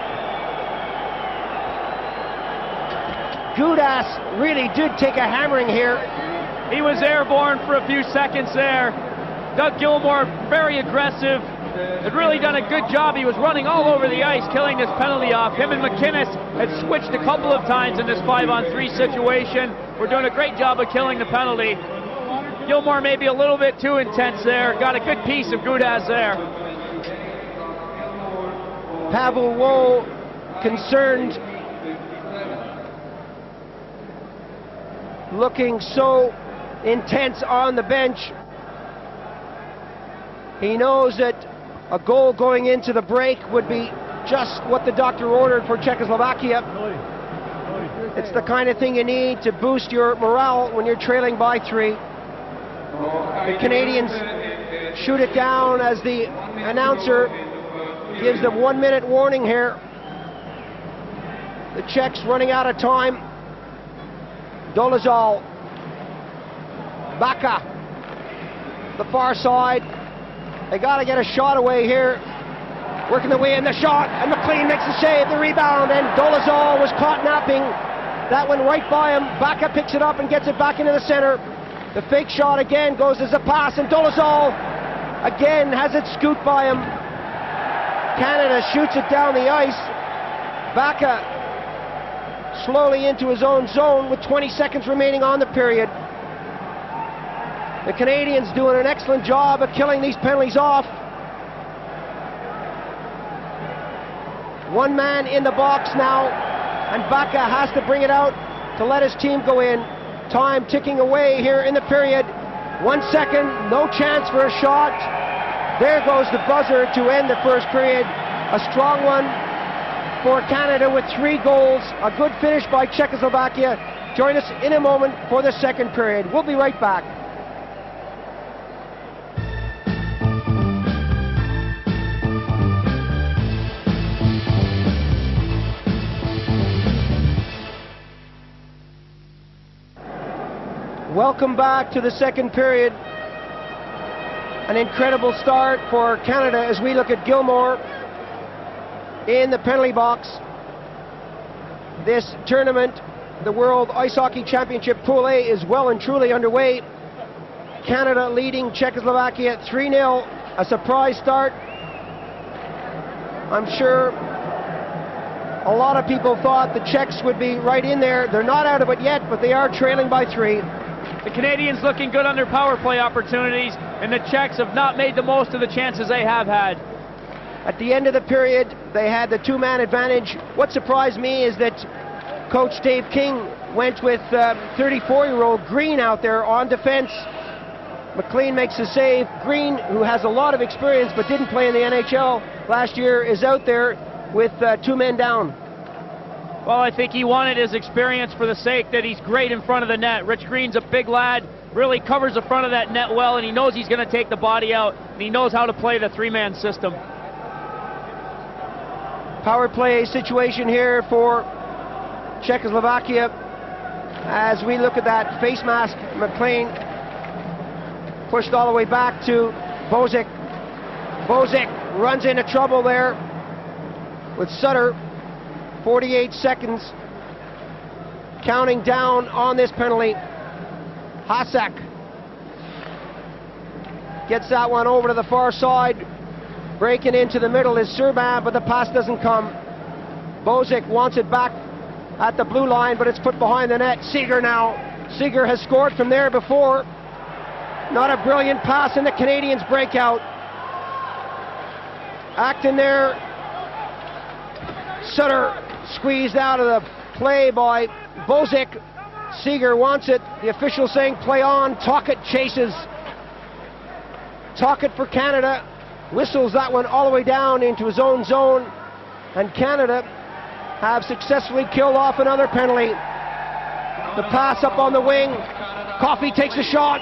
Speaker 1: Gudas really did take a hammering here.
Speaker 2: He was airborne for a few seconds there. Doug Gilmore, very aggressive, had really done a good job. He was running all over the ice, killing this penalty off. Him and McInnes had switched a couple of times in this 5-on-3 situation. We're doing a great job of killing the penalty. Gilmore maybe a little bit too intense there. Got a good piece of Gudas there.
Speaker 1: Pavel Woe concerned, looking so intense on the bench. He knows that a goal going into the break would be just what the doctor ordered for Czechoslovakia. It's the kind of thing you need to boost your morale when you're trailing by 3. The Canadians shoot it down as the announcer gives them 1 minute warning here. The Czechs running out of time. Dolezal. Baka. The far side. They got to get a shot away here. Working their way in the shot, and McLean makes the save, the rebound, and Dolezal was caught napping. That went right by him. Baka picks it up and gets it back into the center. The fake shot again goes as a pass, and Dolezal again has it scoot by him. Canada shoots it down the ice. Baka slowly into his own zone with 20 seconds remaining on the period. The Canadians doing an excellent job of killing these penalties off. 1 man in the box now, and Baka has to bring it out to let his team go in. Time ticking away here in the period. 1 second, no chance for a shot. There goes the buzzer to end the first period. A strong one for Canada with 3 goals. A good finish by Czechoslovakia. Join us in a moment for the second period. We'll be right back. Welcome back to the second period. An incredible start for Canada as we look at Gilmore in the penalty box. This tournament, the World Ice Hockey Championship Pool A, is well and truly underway. Canada leading Czechoslovakia 3-0, a surprise start. I'm sure a lot of people thought the Czechs would be right in there. They're not out of it yet, but they are trailing by 3.
Speaker 2: The Canadians looking good on their power play opportunities, and the Czechs have not made the most of the chances they have had.
Speaker 1: At the end of the period, they had the two-man advantage. What surprised me is that Coach Dave King went with 34-year-old Green out there on defense. McLean makes a save. Green, who has a lot of experience but didn't play in the NHL last year, is out there with 2 men down.
Speaker 2: Well, I think he wanted his experience for the sake that he's great in front of the net. Rich Green's a big lad, really covers the front of that net well, and he knows he's going to take the body out, and he knows how to play the 3-man system.
Speaker 1: Power play situation here for Czechoslovakia as we look at that face mask. McLean pushed all the way back to Bozic. Bozic runs into trouble there with Sutter. 48 seconds counting down on this penalty. Hasek gets that one over to the far side. Breaking into the middle is Serban, but the pass doesn't come. Bozic wants it back at the blue line, but it's put behind the net. Seeger now. Seeger has scored from there before. Not a brilliant pass, and the Canadians break out. Acting there. Sutter squeezed out of the play by Bozic. Seeger wants it. The official saying play on. Tocchet chases. Tocchet for Canada. Whistles that one all the way down into his own zone. And Canada have successfully killed off another penalty. The pass up on the wing. Coffey takes a shot.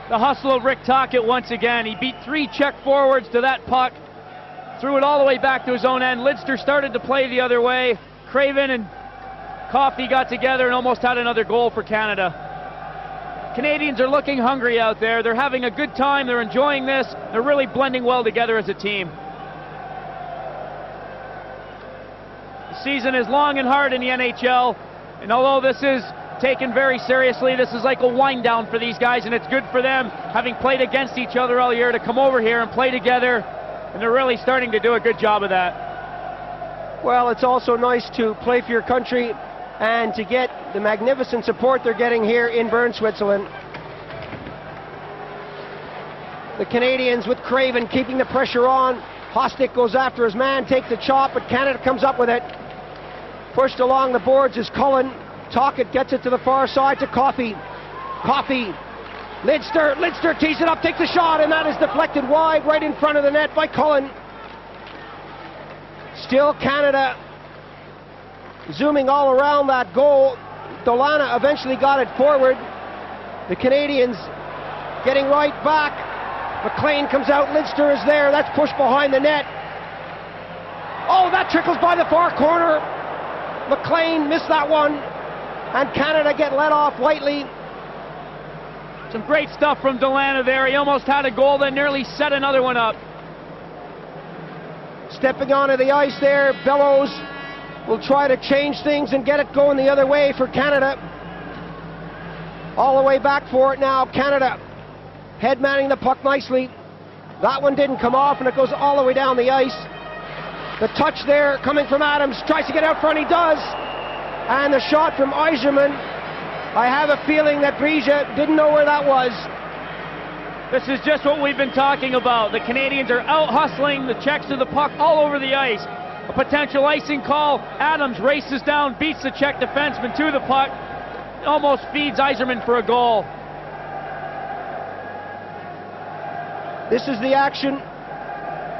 Speaker 2: The hustle of Rick Tocchet once again. He beat 3 Czech forwards to that puck. Threw it all the way back to his own end. Lidster started to play the other way. Craven and Coffey got together and almost had another goal for Canada. Canadians are looking hungry out there. They're having a good time. They're enjoying this. They're really blending well together as a team. The season is long and hard in the NHL, and although this is taken very seriously, this is like a wind down for these guys, and it's good for them, having played against each other all year, to come over here and play together, and they're really starting to do a good job of that.
Speaker 1: Well, it's also nice to play for your country and to get the magnificent support they're getting here in Bern, Switzerland. The Canadians with Craven keeping the pressure on. Hostic goes after his man, takes the chop, but Canada comes up with it. Pushed along the boards is Cullen. Tocchet gets it to the far side to Coffey. Coffey. Lidster tees it up, takes a shot, and that is deflected wide right in front of the net by Cullen. Still Canada zooming all around that goal. Dolana eventually got it forward. The Canadians getting right back. McLean comes out, Lidster is there, that's pushed behind the net. Oh, that trickles by the far corner. McLean missed that one, and Canada get let off lightly.
Speaker 2: Some great stuff from Dolana there. He almost had a goal, then nearly set another one up.
Speaker 1: Stepping onto the ice there, Bellows will try to change things and get it going the other way for Canada. All the way back for it now, Canada head manning the puck nicely. That one didn't come off, and it goes all the way down the ice. The touch there coming from Adams, tries to get out front, he does. And the shot from Yzerman. I have a feeling that Brija didn't know where that was.
Speaker 2: This is just what we've been talking about. The Canadians are out hustling the Czechs to the puck all over the ice. A potential icing call. Adams races down, beats the Czech defenseman to the puck. Almost feeds Yzerman for a goal.
Speaker 1: This is the action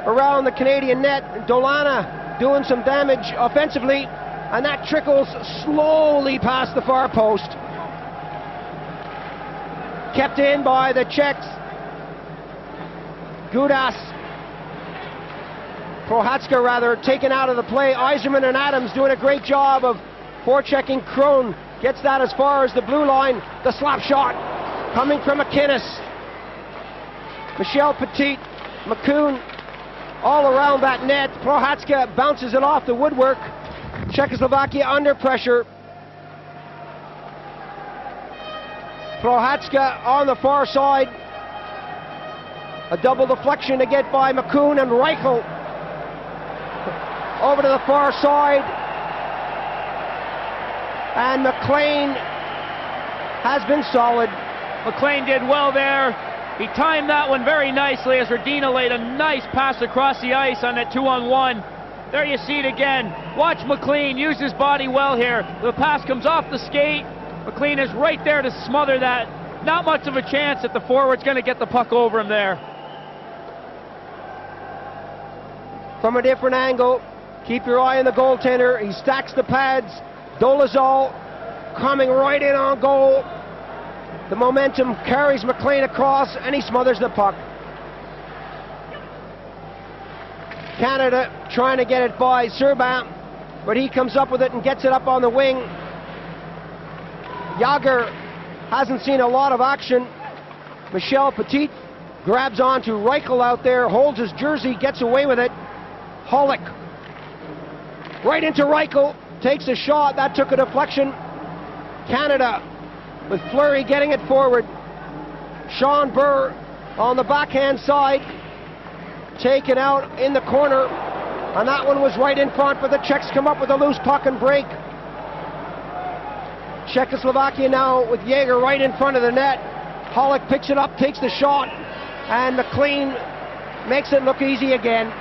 Speaker 1: around the Canadian net. Dolana doing some damage offensively, and that trickles slowly past the far post. Kept in by the Czechs. Gudas Prohatska rather, taken out of the play. Yzerman and Adams doing a great job of forechecking Krohn. Gets that as far as the blue line. The slap shot coming from McInnes. Michel Petit, McCoon all around that net. Prohatska bounces it off the woodwork. Czechoslovakia under pressure. Prohatska on the far side. A double deflection to get by McCoon, and Reichel over to the far side. And McLean has been solid.
Speaker 2: McLean did well there. He timed that one very nicely as Radina laid a nice pass across the ice on that 2-on-1. There you see it again. Watch McLean use his body well here. The pass comes off the skate. McLean is right there to smother that. Not much of a chance that the forward's going to get the puck over him there.
Speaker 1: From a different angle, keep your eye on the goaltender. He stacks the pads. Dolezal coming right in on goal. The momentum carries McLean across, and he smothers the puck. Canada trying to get it by Serban, but he comes up with it and gets it up on the wing. Yager hasn't seen a lot of action. Michel Petit grabs onto Reichel out there, holds his jersey, gets away with it. Hollick right into Reichel, takes a shot, that took a deflection. Canada with Fleury getting it forward. Sean Burr on the backhand side, taken out in the corner, and that one was right in front, but the Czechs come up with a loose puck and break. Czechoslovakia now with Yager right in front of the net. Hollick picks it up, takes the shot, and McLean makes it look easy again.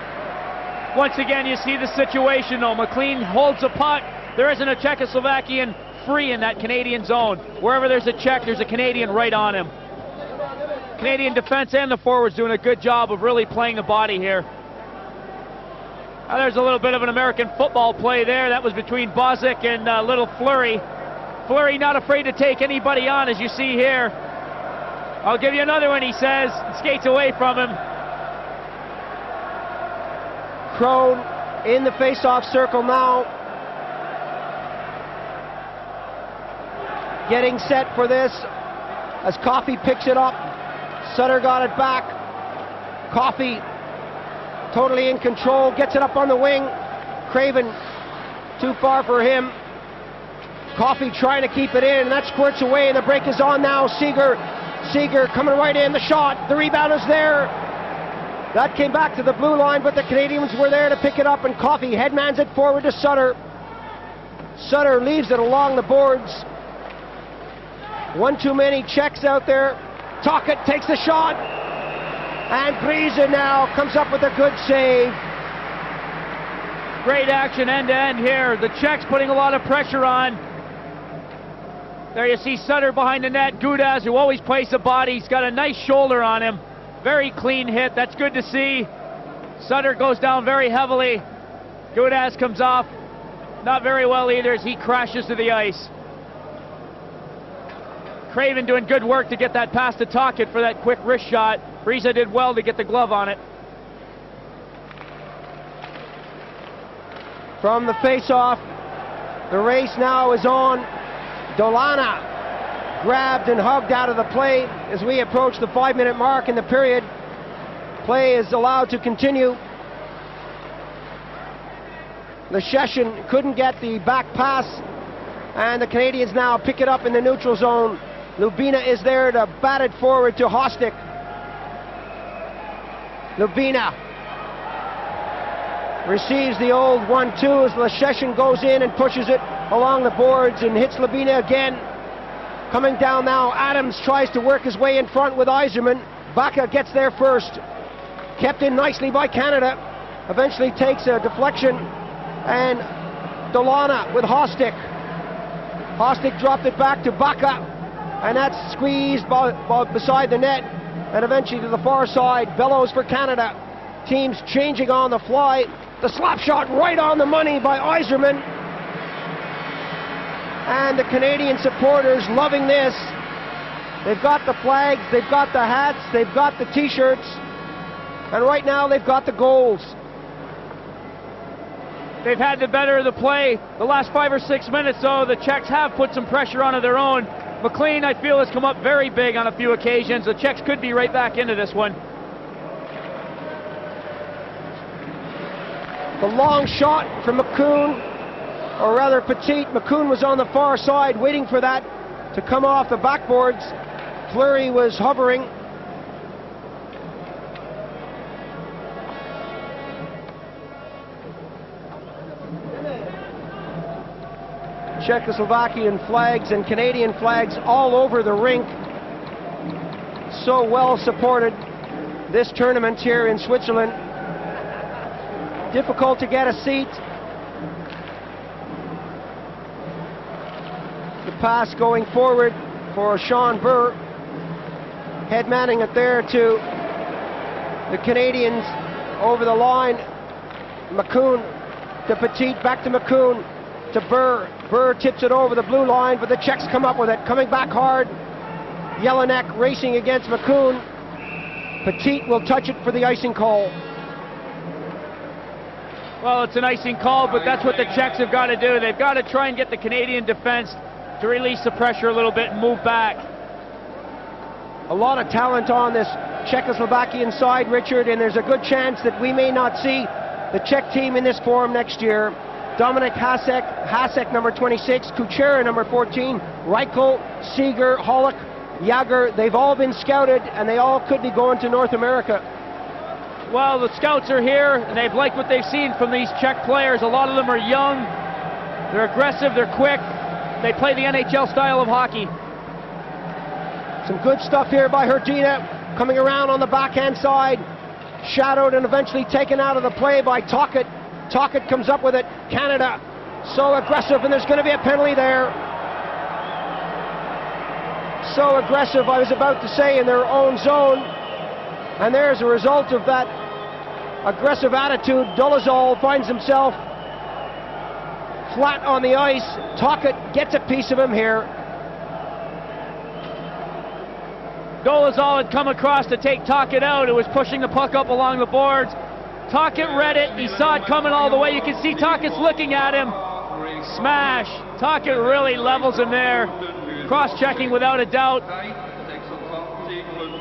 Speaker 2: Once again, you see the situation though. McLean holds the puck. There isn't a Czechoslovakian free in that Canadian zone. Wherever there's a Czech, there's a Canadian right on him. Canadian defense and the forwards doing a good job of really playing the body here. Now there's a little bit of an American football play there. That was between Bozic and little Fleury. Fleury not afraid to take anybody on, as you see here. I'll give you another one, he says. Skates away from him.
Speaker 1: Krohn in the face-off circle now. Getting set for this as Coffey picks it up. Sutter got it back. Coffey totally in control, gets it up on the wing. Craven too far for him. Coffey trying to keep it in, and that squirts away, and the break is on now. Seeger coming right in, the shot, the rebound is there. That came back to the blue line, but the Canadians were there to pick it up, and Coffey headmans it forward to Sutter. Sutter leaves it along the boards. One too many Czechs out there. Tocchet takes the shot, and Grise now comes up with a good save.
Speaker 2: Great action end-to-end here. The Czechs putting a lot of pressure on. There you see Sutter behind the net. Gudaz, who always plays the body, he's got a nice shoulder on him. Very clean hit, that's good to see. Sutter goes down very heavily. Gudaz comes off not very well either as he crashes to the ice. Craven doing good work to get that pass to Tocchet for that quick wrist shot. Friese did well to get the glove on it.
Speaker 1: From the face-off, the race now is on. Dolana grabbed and hugged out of the play as we approach the 5-minute mark in the period. Play is allowed to continue. Lesheshin couldn't get the back pass, and the Canadians now pick it up in the neutral zone. Lubina is there to bat it forward to Hostik. Lubina receives the old 1-2 as Lesheshin goes in and pushes it along the boards and hits Lubina again. Coming down now, Adams tries to work his way in front with Yzerman. Baca gets there first. Kept in nicely by Canada. Eventually takes a deflection, and Dolana with Hostik. Hostik dropped it back to Baca, and that's squeezed beside the net, and eventually to the far side. Bellows for Canada. Teams changing on the fly. The slap shot right on the money by Yzerman. And the Canadian supporters loving this. They've got the flags, they've got the hats, they've got the t-shirts, and right now they've got the goals.
Speaker 2: They've had the better of the play. The last 5 or 6 minutes, though, the Czechs have put some pressure on of their own. McLean, I feel, has come up very big on a few occasions. The Czechs could be right back into this one.
Speaker 1: The long shot from McCoon, or rather Petit. McCoon was on the far side waiting for that to come off the backboards. Fleury was hovering. Czechoslovakian flags and Canadian flags all over the rink. So well supported this tournament here in Switzerland. Difficult to get a seat. The pass going forward for Sean Burr. Head manning it there to the Canadians over the line. McCoon to Petit, back to McCoon to Burr. Burr tips it over the blue line, but the Czechs come up with it. Coming back hard. Jelinek racing against McCoon. Petit will touch it for the icing call.
Speaker 2: Well, it's an icing call, but that's what the Czechs have got to do. They've got to try and get the Canadian defense to release the pressure a little bit and move back.
Speaker 1: A lot of talent on this Czechoslovakian side, Richard, and there's a good chance that we may not see the Czech team in this form next year. Dominik Hasek number 26, Kuchera number 14, Reichel, Seeger, Hollick, Jager, they've all been scouted and they all could be going to North America.
Speaker 2: Well, the scouts are here and they've liked what they've seen from these Czech players. A lot of them are young, they're aggressive, they're quick, they play the NHL style of hockey.
Speaker 1: Some good stuff here by Hrdina, coming around on the backhand side, shadowed and eventually taken out of the play by Tocchet. Tocchet comes up with it. Canada so aggressive, and there's going to be a penalty there. So aggressive, I was about to say, in their own zone. And there's a result of that aggressive attitude. Dolezal finds himself flat on the ice. Tocchet gets a piece of him here.
Speaker 2: Dolezal had come across to take Tocchet out, who was pushing the puck up along the boards. Tocchet read it, he saw it coming all the way. You can see Tocchet's looking at him. Smash. Tocchet really levels him there. Cross-checking without a doubt.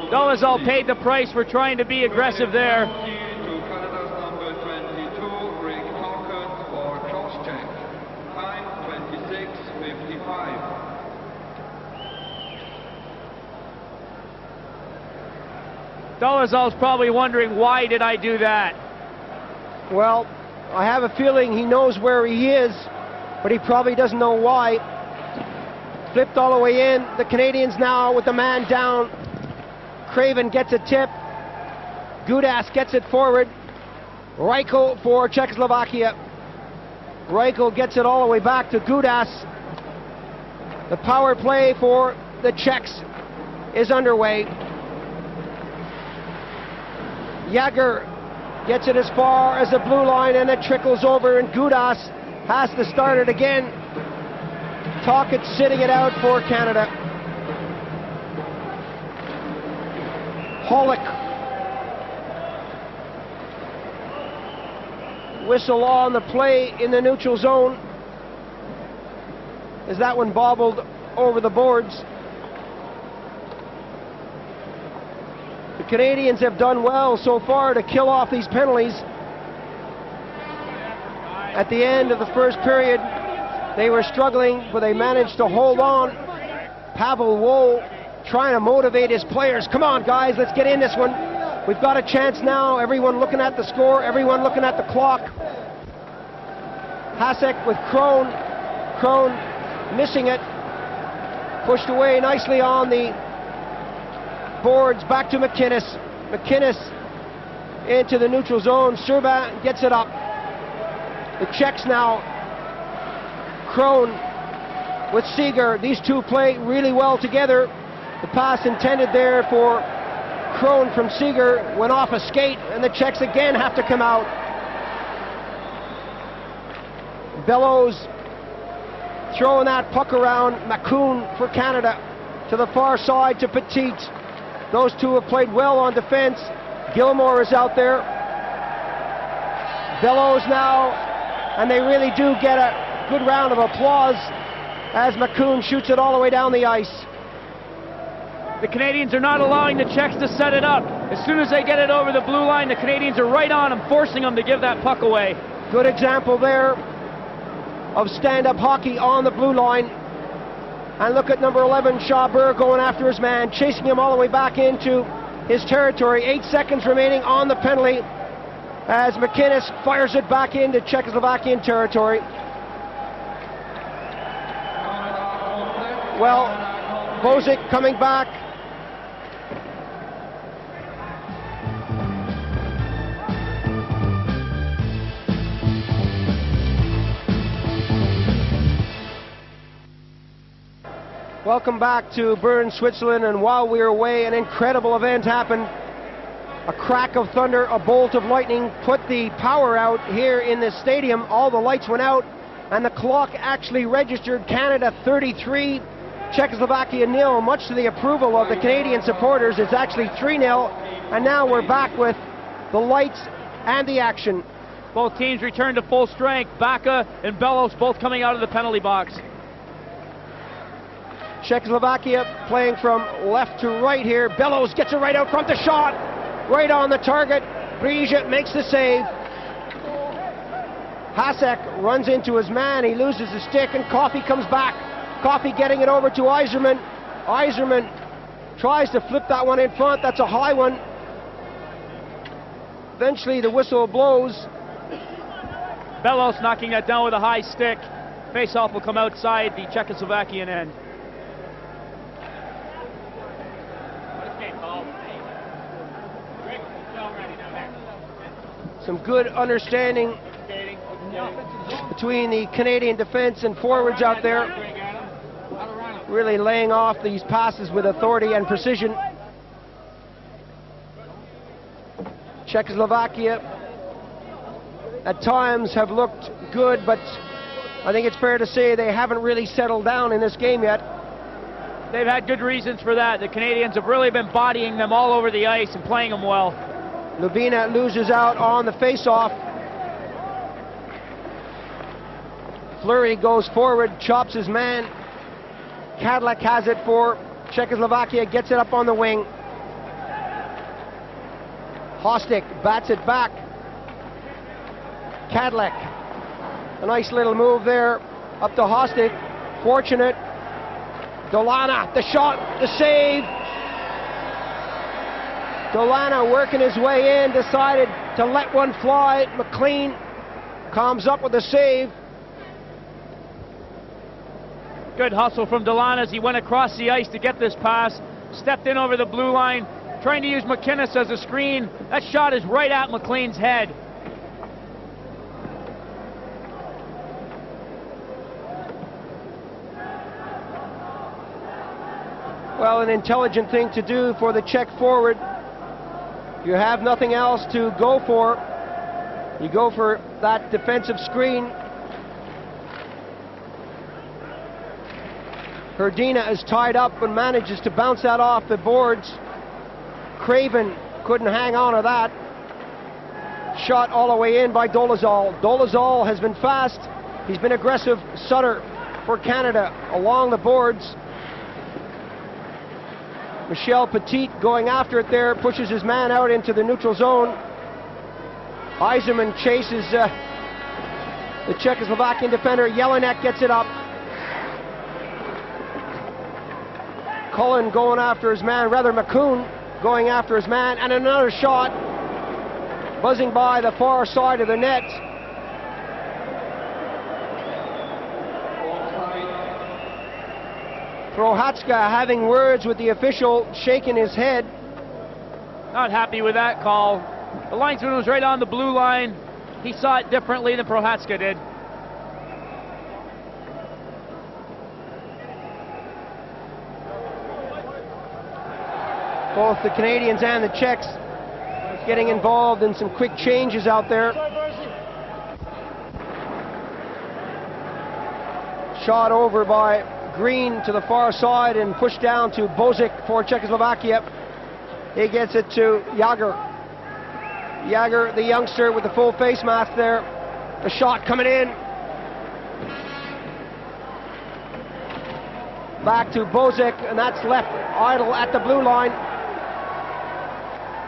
Speaker 2: Dolezal paid the price for trying to be aggressive there. Dolezal's probably wondering, why did I do that?
Speaker 1: Well, I have a feeling he knows where he is, but he probably doesn't know why. Flipped all the way in. The Canadians now with the man down. Craven gets a tip. Gudas gets it forward. Reichel for Czechoslovakia. Reichel gets it all the way back to Gudas. The power play for the Czechs is underway. Jager gets it as far as the blue line and it trickles over, and Gudas has to start it again. Tocchet sitting it out for Canada. Hollick. Whistle on the play in the neutral zone as that one bobbled over the boards. The Canadians have done well so far to kill off these penalties. At the end of the first period, they were struggling, but they managed to hold on. Pavel Woll trying to motivate his players. Come on, guys, let's get in this one. We've got a chance now. Everyone looking at the score, everyone looking at the clock. Hasek with Crone. Crone missing it. Pushed away nicely on the boards, back to McInnes. McInnes into the neutral zone. Serba gets it up. The Czechs now. Crone with Seeger. These two play really well together. The pass intended there for Crone from Seeger went off a skate, and the Czechs again have to come out. Bellows throwing that puck around. McCoon for Canada to the far side to Petit. Those two have played well on defense. Gilmore is out there. Bellows now and they really do get a good round of applause as McCoon shoots it all the way down the ice.
Speaker 2: The Canadians are not allowing the Czechs to set it up. As soon as they get it over the blue line, the Canadians are right on them, forcing them to give that puck away.
Speaker 1: Good example there of stand-up hockey on the blue line. And look at number 11, Shawburr, going after his man, chasing him all the way back into his territory. 8 seconds remaining on the penalty as McInnes fires it back into Czechoslovakian territory. Well, Bozic coming back. Welcome back to Bern, Switzerland, and while we were away, an incredible event happened. A crack of thunder, a bolt of lightning put the power out here in this stadium. All the lights went out, and the clock actually registered Canada 33, Czechoslovakia 0, much to the approval of the Canadian supporters. It's actually 3-0, and now we're back with the lights and the action.
Speaker 2: Both teams return to full strength. Baca and Bellows both coming out of the penalty box.
Speaker 1: Czechoslovakia playing from left to right here. Bellows gets it right out front, the shot, right on the target. Brige makes the save. Hasek runs into his man, he loses the stick, and Coffey comes back. Coffey getting it over to Yzerman. Yzerman tries to flip that one in front, that's a high one. Eventually the whistle blows.
Speaker 2: Bellows knocking that down with a high stick. Face-off will come outside the Czechoslovakian end.
Speaker 1: Some good understanding between the Canadian defense and forwards out there, really laying off these passes with authority and precision. Czechoslovakia at times have looked good, but I think it's fair to say they haven't really settled down in this game yet.
Speaker 2: They've had good reasons for that. The Canadians have really been bodying them all over the ice and playing them well.
Speaker 1: Lubina loses out on the face-off. Fleury goes forward, chops his man. Kadlec has it for Czechoslovakia, gets it up on the wing. Hostik bats it back. Kadlec, a nice little move there, up to Hostik. Fortunate. Dolana, the shot, the save. Dolana working his way in, decided to let one fly. McLean comes up with a save.
Speaker 2: Good hustle from Dolana as he went across the ice to get this pass. Stepped in over the blue line, trying to use McInnes as a screen. That shot is right at McLean's head.
Speaker 1: Well, an intelligent thing to do for the Czech forward. You have nothing else to go for. You go for that defensive screen. Hrdina is tied up and manages to bounce that off the boards. Craven couldn't hang on to that. Shot all the way in by Dolezal. Dolezal has been fast. He's been aggressive. Sutter for Canada along the boards. Michel Petit going after it there, pushes his man out into the neutral zone. Yzerman chases the Czechoslovakian defender. Jelinek gets it up. Cullen going after his man, rather McCoon going after his man, and another shot buzzing by the far side of the net. Prohatska having words with the official, shaking his head.
Speaker 2: Not happy with that call. The linesman was right on the blue line. He saw it differently than Prohatska did.
Speaker 1: Both the Canadians and the Czechs getting involved in some quick changes out there. Shot over by Green to the far side and pushed down to Bozic for Czechoslovakia. He gets it to Jager. Jager, the youngster with the full face mask there. The shot coming in. Back to Bozek, and that's left idle at the blue line.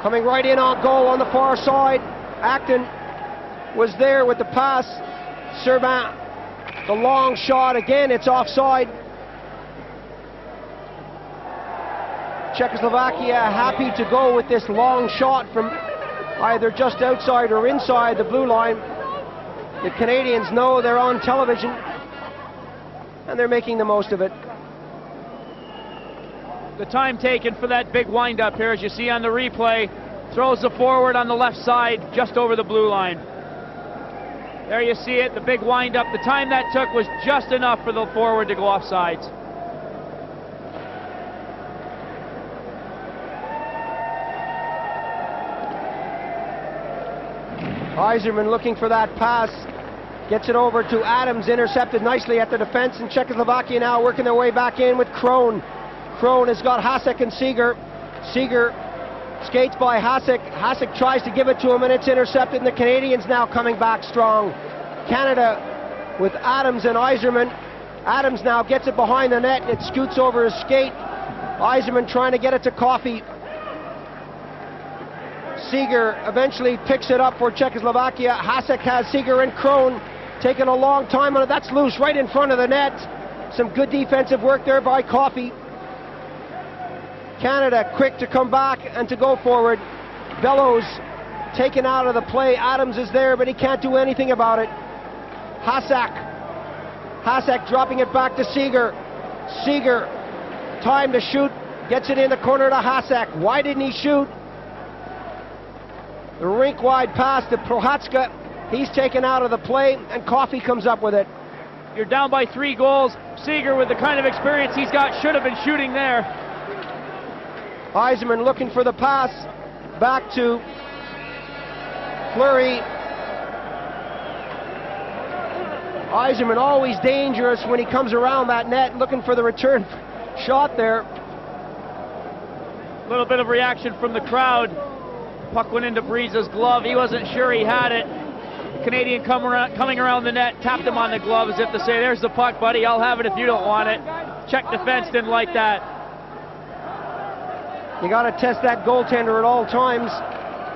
Speaker 1: Coming right in on goal on the far side. Acton was there with the pass. Serban, the long shot, again it's offside. Czechoslovakia happy to go with this long shot from either just outside or inside the blue line. The Canadians know they're on television, and they're making the most of it.
Speaker 2: The time taken for that big wind-up here, as you see on the replay, throws the forward on the left side, just over the blue line. There you see it, the big wind-up. The time that took was just enough for the forward to go offsides.
Speaker 1: Iserman looking for that pass, gets it over to Adams, intercepted nicely at the defense, and Czechoslovakia now working their way back in with Krohn. Krohn has got Hasek and Seeger. Seeger skates by Hasek. Hasek tries to give it to him, and it's intercepted, and the Canadians now coming back strong. Canada with Adams and Iserman. Adams now gets it behind the net, and it scoots over his skate. Iserman trying to get it to Coffey. Seeger eventually picks it up for Czechoslovakia. Hasek has Seeger and Krohn taking a long time on it. That's loose right in front of the net. Some good defensive work there by Coffey. Canada quick to come back and to go forward. Bellows taken out of the play. Adams is there, but he can't do anything about it. Hasek dropping it back to Seeger. Seeger, time to shoot, gets it in the corner to Hasek. Why didn't he shoot? The rink-wide pass to Prohatska. He's taken out of the play, and Coffey comes up with it.
Speaker 2: You're down by 3 goals. Seeger, with the kind of experience he's got, should have been shooting there.
Speaker 1: Iserman looking for the pass back to Fleury. Iserman always dangerous when he comes around that net, looking for the return shot there.
Speaker 2: A little bit of reaction from the crowd. Puck went into Breeze's glove. He wasn't sure he had it. The Canadian coming around the net, tapped him on the glove as if to say, there's the puck, buddy, I'll have it if you don't want it. Czech defense didn't like that.
Speaker 1: You got to test that goaltender at all times.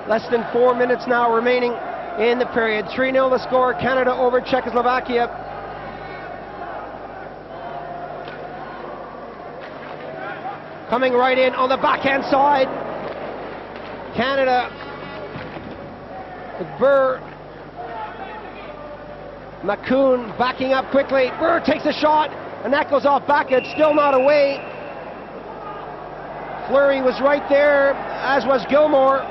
Speaker 1: Less than 4 minutes now remaining in the period. 3-0 the score, Canada over Czechoslovakia. Coming right in on the backhand side. Canada with Burr. McCoon backing up quickly. Burr takes a shot, and that goes off back. It's still not away. Fleury was right there, as was Gilmore.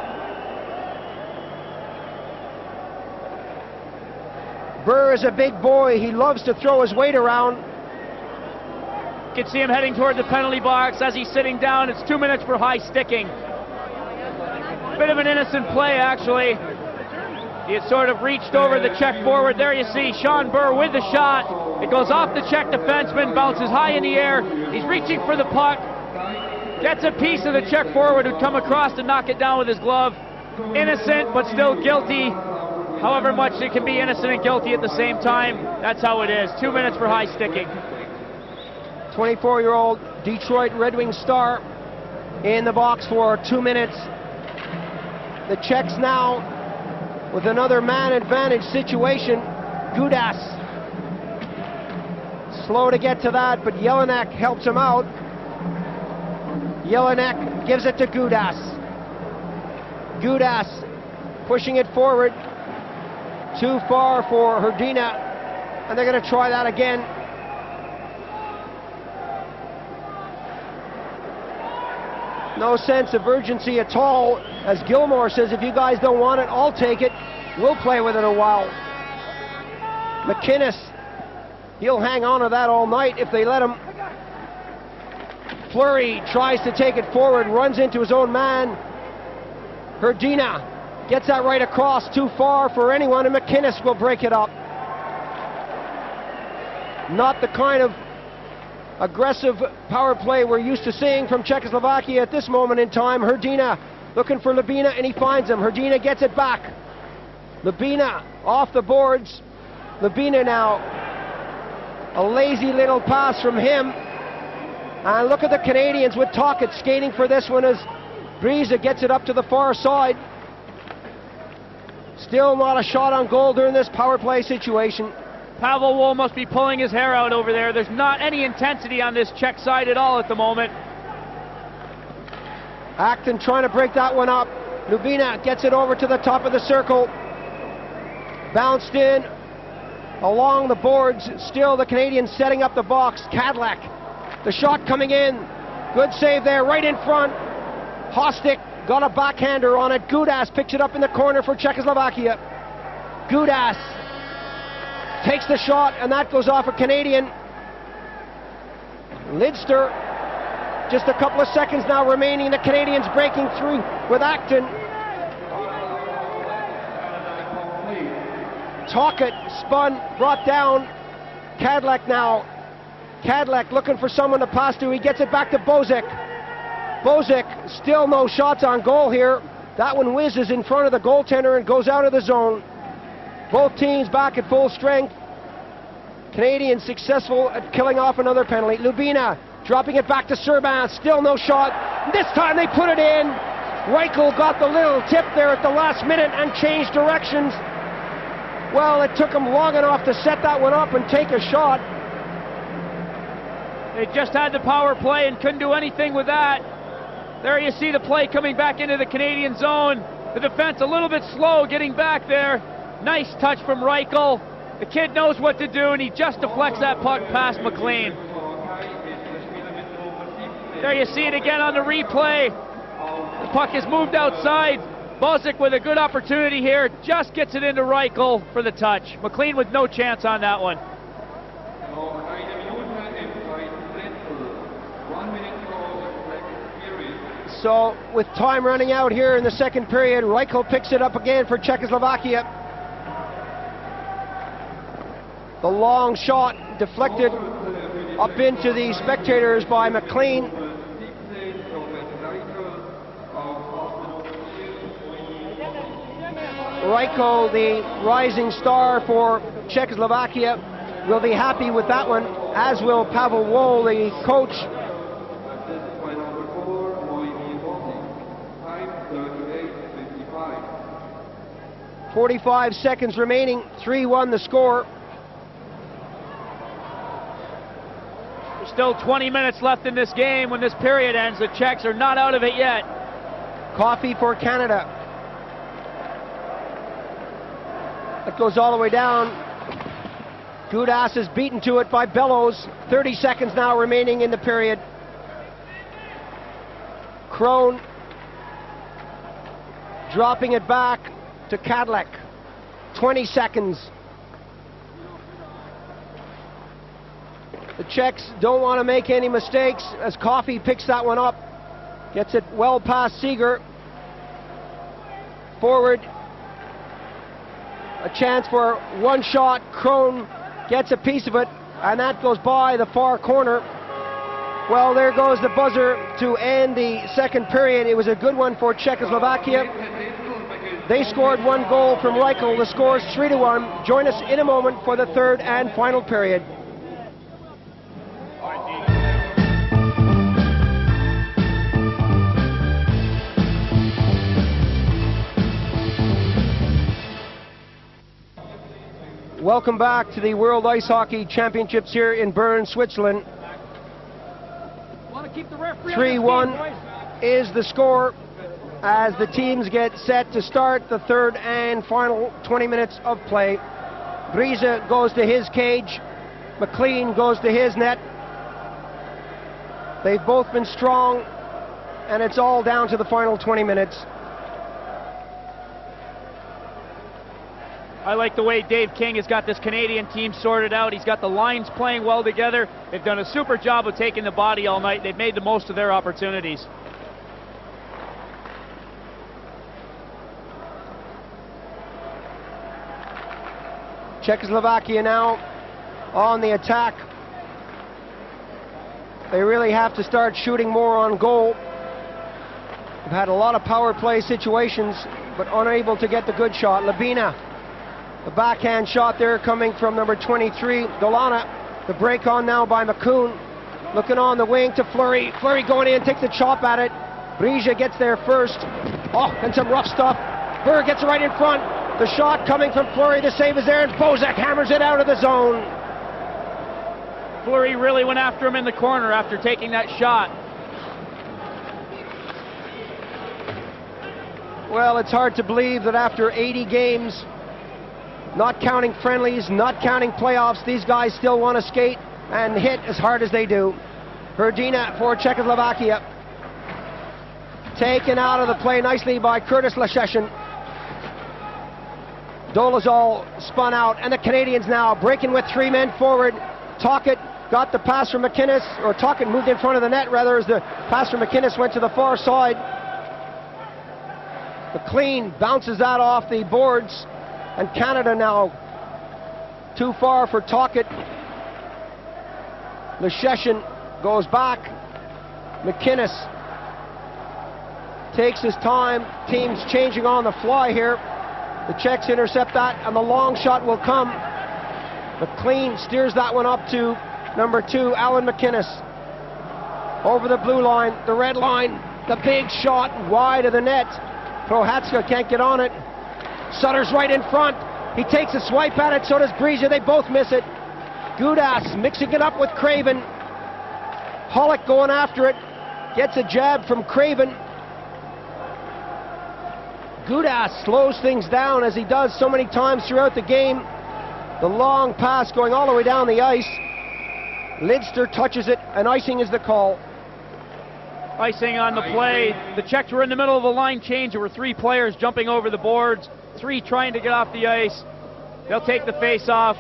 Speaker 1: Burr is a big boy. He loves to throw his weight around.
Speaker 2: You can see him heading toward the penalty box as he's sitting down. It's 2 minutes for high sticking. Bit of an innocent play, actually. He had sort of reached over the Czech forward. There you see Sean Burr with the shot. It goes off the Czech defenseman, bounces high in the air. He's reaching for the puck. Gets a piece of the Czech forward who'd come across to knock it down with his glove. Innocent, but still guilty. However much it can be innocent and guilty at the same time, that's how it is. 2 minutes for high sticking.
Speaker 1: 24-year-old Detroit Red Wings star in the box for 2 minutes. The Czechs now with another man advantage situation. Gudas slow to get to that, but Jelinek helps him out. Jelinek gives it to Gudas. Gudas pushing it forward. Too far for Hrdina, and they're going to try that again. No sense of urgency at all, as Gilmore says, if you guys don't want it, I'll take it. We'll play with it a while. McInnes, he'll hang on to that all night if they let him. Fleury tries to take it forward, runs into his own man. Hrdina gets that right across, too far for anyone, and McInnes will break it up. Not the kind of aggressive power play we're used to seeing from Czechoslovakia at this moment in time. Hrdina looking for Labina, and he finds him. Hrdina gets it back. Labina off the boards, Labina now, a lazy little pass from him. And look at the Canadians with Tocchet skating for this one as Breeze gets it up to the far side. Still not a shot on goal during this power play situation.
Speaker 2: Pavel Woll must be pulling his hair out over there. There's not any intensity on this Czech side at all at the moment.
Speaker 1: Acton trying to break that one up. Lubina gets it over to the top of the circle. Bounced in along the boards. Still the Canadians setting up the box. Cadillac, the shot coming in. Good save there, right in front. Hostik got a backhander on it. Gudas picks it up in the corner for Czechoslovakia. Gudas takes the shot, and that goes off a Canadian. Lidster, just a couple of seconds now remaining. The Canadians breaking through with Acton. Tocchet spun, brought down. Cadillac now. Cadillac looking for someone to pass to. He gets it back to Bozek. Bozek, still no shots on goal here. That one whizzes in front of the goaltender and goes out of the zone. Both teams back at full strength. Canadians successful at killing off another penalty. Lubina dropping it back to Serban. Still no shot. This time they put it in. Reichel got the little tip there at the last minute and changed directions. Well, it took him long enough to set that one up and take a shot.
Speaker 2: They just had the power play and couldn't do anything with that. There you see the play coming back into the Canadian zone. The defense a little bit slow getting back there. Nice touch from Reichel. The kid knows what to do, and he just deflects that puck past McLean. There you see it again on the replay. The puck is moved outside. Bozek with a good opportunity here, just gets it into Reichel for the touch. McLean with no chance on that one.
Speaker 1: So, with time running out here in the second period, Reichel picks it up again for Czechoslovakia. The long shot deflected up into the spectators by McLean. Reichel, the rising star for Czechoslovakia, will be happy with that one, as will Pavel Woll, the coach. 45 seconds remaining, 3-1 the score.
Speaker 2: There's still 20 minutes left in this game. When this period ends, the Czechs are not out of it yet.
Speaker 1: Coffey for Canada. That goes all the way down. Gudas is beaten to it by Bellows. 30 seconds now remaining in the period. Crone dropping it back to Cadillac. 20 seconds. The Czechs don't want to make any mistakes as Coffey picks that one up. Gets it well past Seeger. Forward. A chance for one shot. Crone gets a piece of it, and that goes by the far corner. Well, there goes the buzzer to end the second period. It was a good one for Czechoslovakia. They scored one goal from Reichel. The score is 3-1. Join us in a moment for the third and final period. Welcome back to the World Ice Hockey Championships here in Bern, Switzerland. 3-1 is the score as the teams get set to start the third and final 20 minutes of play. Breeze goes to his cage. McLean goes to his net. They've both been strong, and it's all down to the final 20 minutes.
Speaker 2: I like the way Dave King has got this Canadian team sorted out. He's got the lines playing well together. They've done a super job of taking the body all night. They've made the most of their opportunities.
Speaker 1: Czechoslovakia now on the attack. They really have to start shooting more on goal. They've had a lot of power play situations, but unable to get the good shot. Labina The backhand shot there coming from number 23, Dolana. The break on now by McCoon. Looking on the wing to Fleury. Fleury going in, takes a chop at it. Brija gets there first. Oh, and some rough stuff. Berg gets it right in front. The shot coming from Fleury. The save is there, and Bozak hammers it out of the zone.
Speaker 2: Fleury really went after him in the corner after taking that shot.
Speaker 1: Well, it's hard to believe that after 80 games, not counting friendlies, not counting playoffs, these guys still want to skate and hit as hard as they do. Hrdina for Czechoslovakia. Taken out of the play nicely by Curtis Lesheshin. Dolezal spun out, and the Canadians now breaking with 3 men forward. Tocchet got the pass from McInnes, or Tocchet moved in front of the net rather, as the pass from McInnes went to the far side. McLean bounces that off the boards, and Canada now too far for Tocchet. Lesheshin goes back. McInnes takes his time. Teams changing on the fly here. The Czechs intercept that, and the long shot will come. McLean steers that one up to number 2, Alan McInnes. Over the blue line, the red line, the big shot wide of the net. Prohatska can't get on it. Sutter's right in front. He takes a swipe at it, so does Brija. They both miss it. Gudas mixing it up with Craven. Hollick going after it. Gets a jab from Craven. Gudas slows things down, as he does so many times throughout the game. The long pass going all the way down the ice. Lidster touches it, and icing is the call.
Speaker 2: Icing on the play. The Czechs were in the middle of a line change. There were 3 players jumping over the boards, 3 trying to get off the ice. They'll take the face off.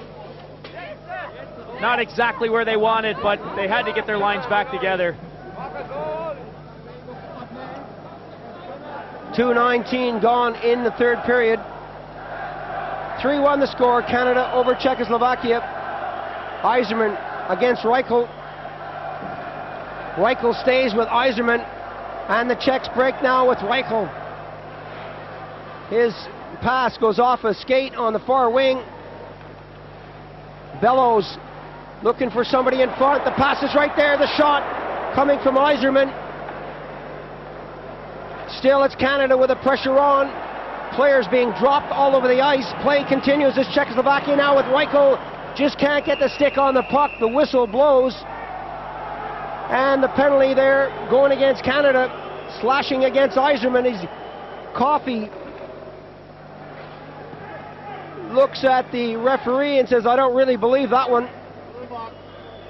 Speaker 2: Not exactly where they wanted, but they had to get their lines back together.
Speaker 1: 2:19 gone in the third period. 3-1 the score, Canada over Czechoslovakia. Yzerman against Reichel. Reichel stays with Yzerman, and the Czechs break now with Reichel. His pass goes off a skate on the far wing. Bellows looking for somebody in front. The pass is right there. The shot coming from Yzerman. Still, it's Canada with the pressure on. Players being dropped all over the ice. Play continues as Czechoslovakia now with Reichel. Just can't get the stick on the puck. The whistle blows. And the penalty there going against Canada, slashing against Yzerman. Coffey looks at the referee and says, I don't really believe that one.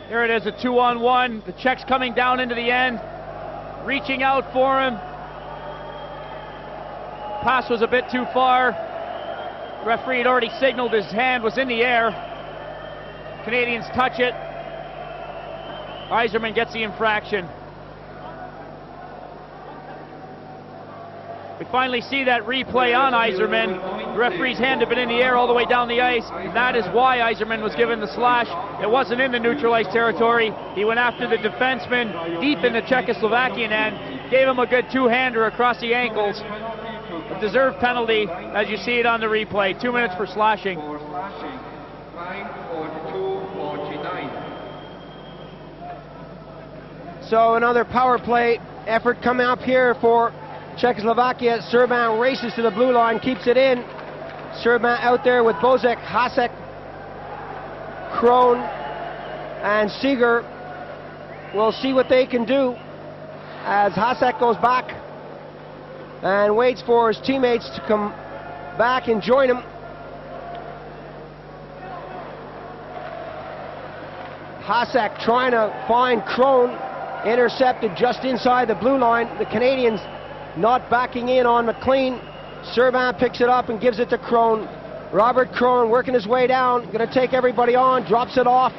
Speaker 2: Here it is, a 2-on-1. The Czechs coming down into the end, reaching out for him. Pass was a bit too far. The referee had already signaled his hand was in the air. Canadians touch it. Yzerman gets the infraction. We finally see that replay on Yzerman. The referee's hand had been in the air all the way down the ice. That is why Yzerman was given the slash. It wasn't in the neutralized territory. He went after the defenseman deep in the Czechoslovakian end, gave him a good two-hander across the ankles. A deserved penalty, as you see it on the replay. 2 minutes for slashing.
Speaker 1: So another power play effort coming up here for Czechoslovakia. Serban races to the blue line, keeps it in. Serban out there with Bozek, Hasek, Krohn, and Seeger. We'll see what they can do as Hasek goes back and waits for his teammates to come back and join him. Hasek trying to find Krohn, intercepted just inside the blue line. The Canadians not backing in on McLean. Serban picks it up and gives it to Krohn. Robert Krohn working his way down, going to take everybody on, drops it off.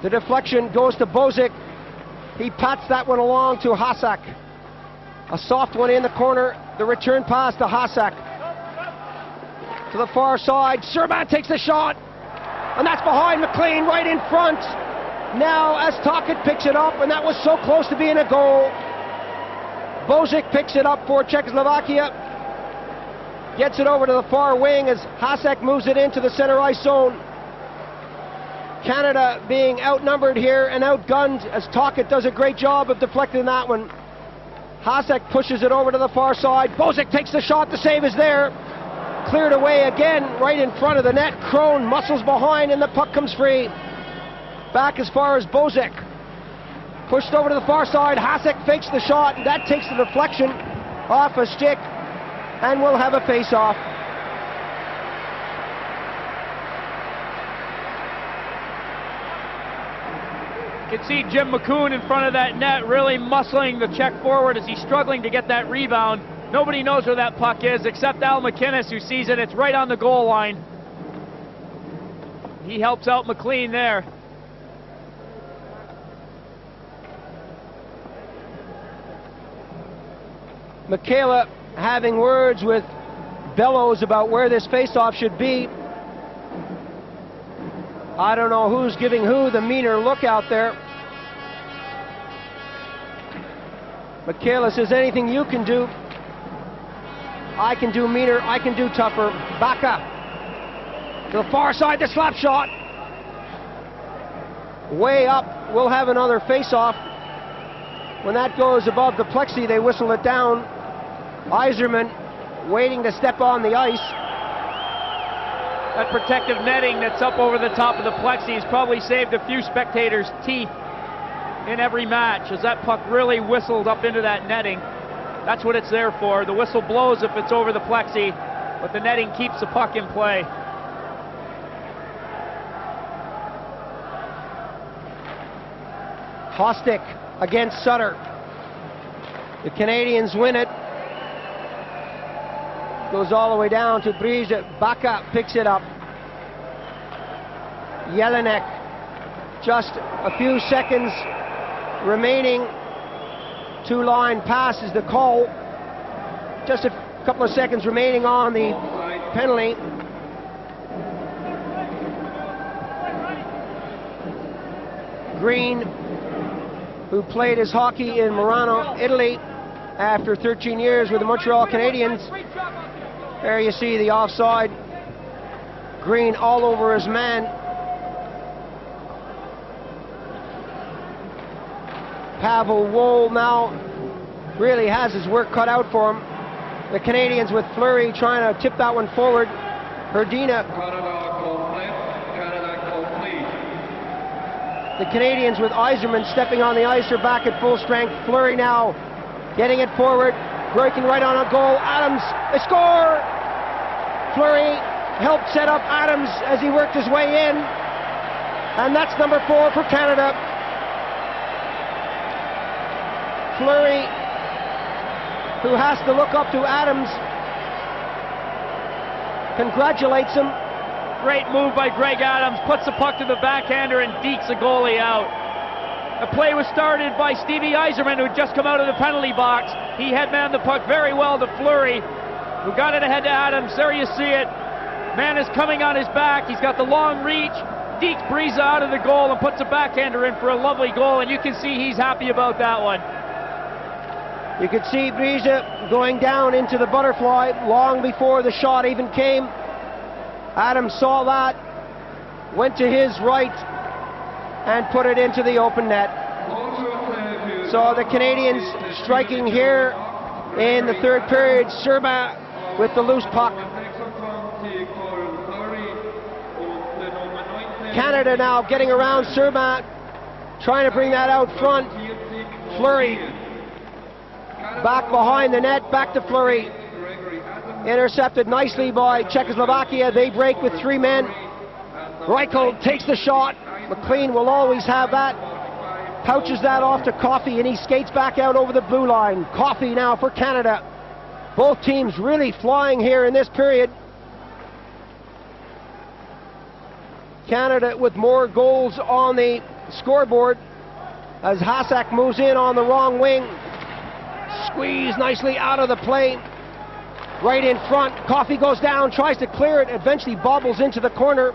Speaker 1: The deflection goes to Bozek. He pats that one along to Hasek. A soft one in the corner. The return pass to Hasek. To the far side. Serban takes the shot. And that's behind McLean, right in front. Now as Tocchet picks it up, and that was so close to being a goal. Bozek picks it up for Czechoslovakia. gets it over to the far wing as Hasek moves it into the center ice zone. Canada being outnumbered here and outgunned as Tocchet does a great job of deflecting that one. Hasek pushes it over to the far side. Bozak takes the shot. The save is there. Cleared away again right in front of the net. Crone muscles behind and the puck comes free. Back as far as Bozak. Pushed over to the far side. Hasek fakes the shot. And that takes the deflection off a stick and we'll have a face-off.
Speaker 2: You can see Jim McCoon in front of that net really muscling the Czech forward as he's struggling to get that rebound. Nobody knows where that puck is except Al McInnes, who sees it. It's right on the goal line. He helps out McLean there.
Speaker 1: Michaela having words with Bellows about where this face-off should be. I don't know who's giving who the meaner look out there. Michaela says, anything you can do, I can do meaner, I can do tougher. Baca to the far side, the slap shot. Way up, we'll have another face-off. When that goes above the plexi, they whistle it down. Iserman waiting to step on the ice.
Speaker 2: That protective netting that's up over the top of the plexi has probably saved a few spectators' teeth in every match as that puck really whistled up into that netting. That's what it's there for. The whistle blows if it's over the plexi, but the netting keeps the puck in play.
Speaker 1: Hostick against Sutter. The Canadians win it. Goes all the way down to Brise. Baca picks it up. Jelinek, just a few seconds remaining. Two-line pass is the call. Just a couple of seconds remaining on the penalty. Green, who played his hockey in Murano, Italy, after 13 years with the Montreal Canadiens. There you see the offside. Green all over his man. Pavel Woll now really has his work cut out for him. The Canadians with Fleury trying to tip that one forward. Herdina. The Canadians with Iserman stepping on the ice are back at full strength. Fleury now getting it forward. Breaking right on a goal. Adams, they score! Fleury helped set up Adams as he worked his way in. And that's number 4 for Canada. Fleury, who has to look up to Adams, congratulates him.
Speaker 2: Great move by Greg Adams. Puts the puck to the backhander and dekes the goalie out. The play was started by Stevie Yzerman, who had just come out of the penalty box. He headmanned the puck very well to Fleury, who got it ahead to Adams. There you see it. Man is coming on his back. He's got the long reach. Dekes Brise out of the goal and puts a backhander in for a lovely goal, and you can see he's happy about that one.
Speaker 1: You could see Brise going down into the butterfly long before the shot even came. Adams saw that, went to his right, and put it into the open net. So the Canadians striking here in the third period. Serba with the loose puck. Canada now getting around Serba, trying to bring that out front. Fleury back behind the net, back to Fleury. Intercepted nicely by Czechoslovakia. They break with 3 men. Reichel takes the shot. McLean will always have that. Pouches that off to Coffey, and he skates back out over the blue line. Coffey now for Canada. Both teams really flying here in this period. Canada with more goals on the scoreboard as Hasek moves in on the wrong wing. Squeezed nicely out of the play. Right in front. Coffey goes down, tries to clear it, eventually bobbles into the corner.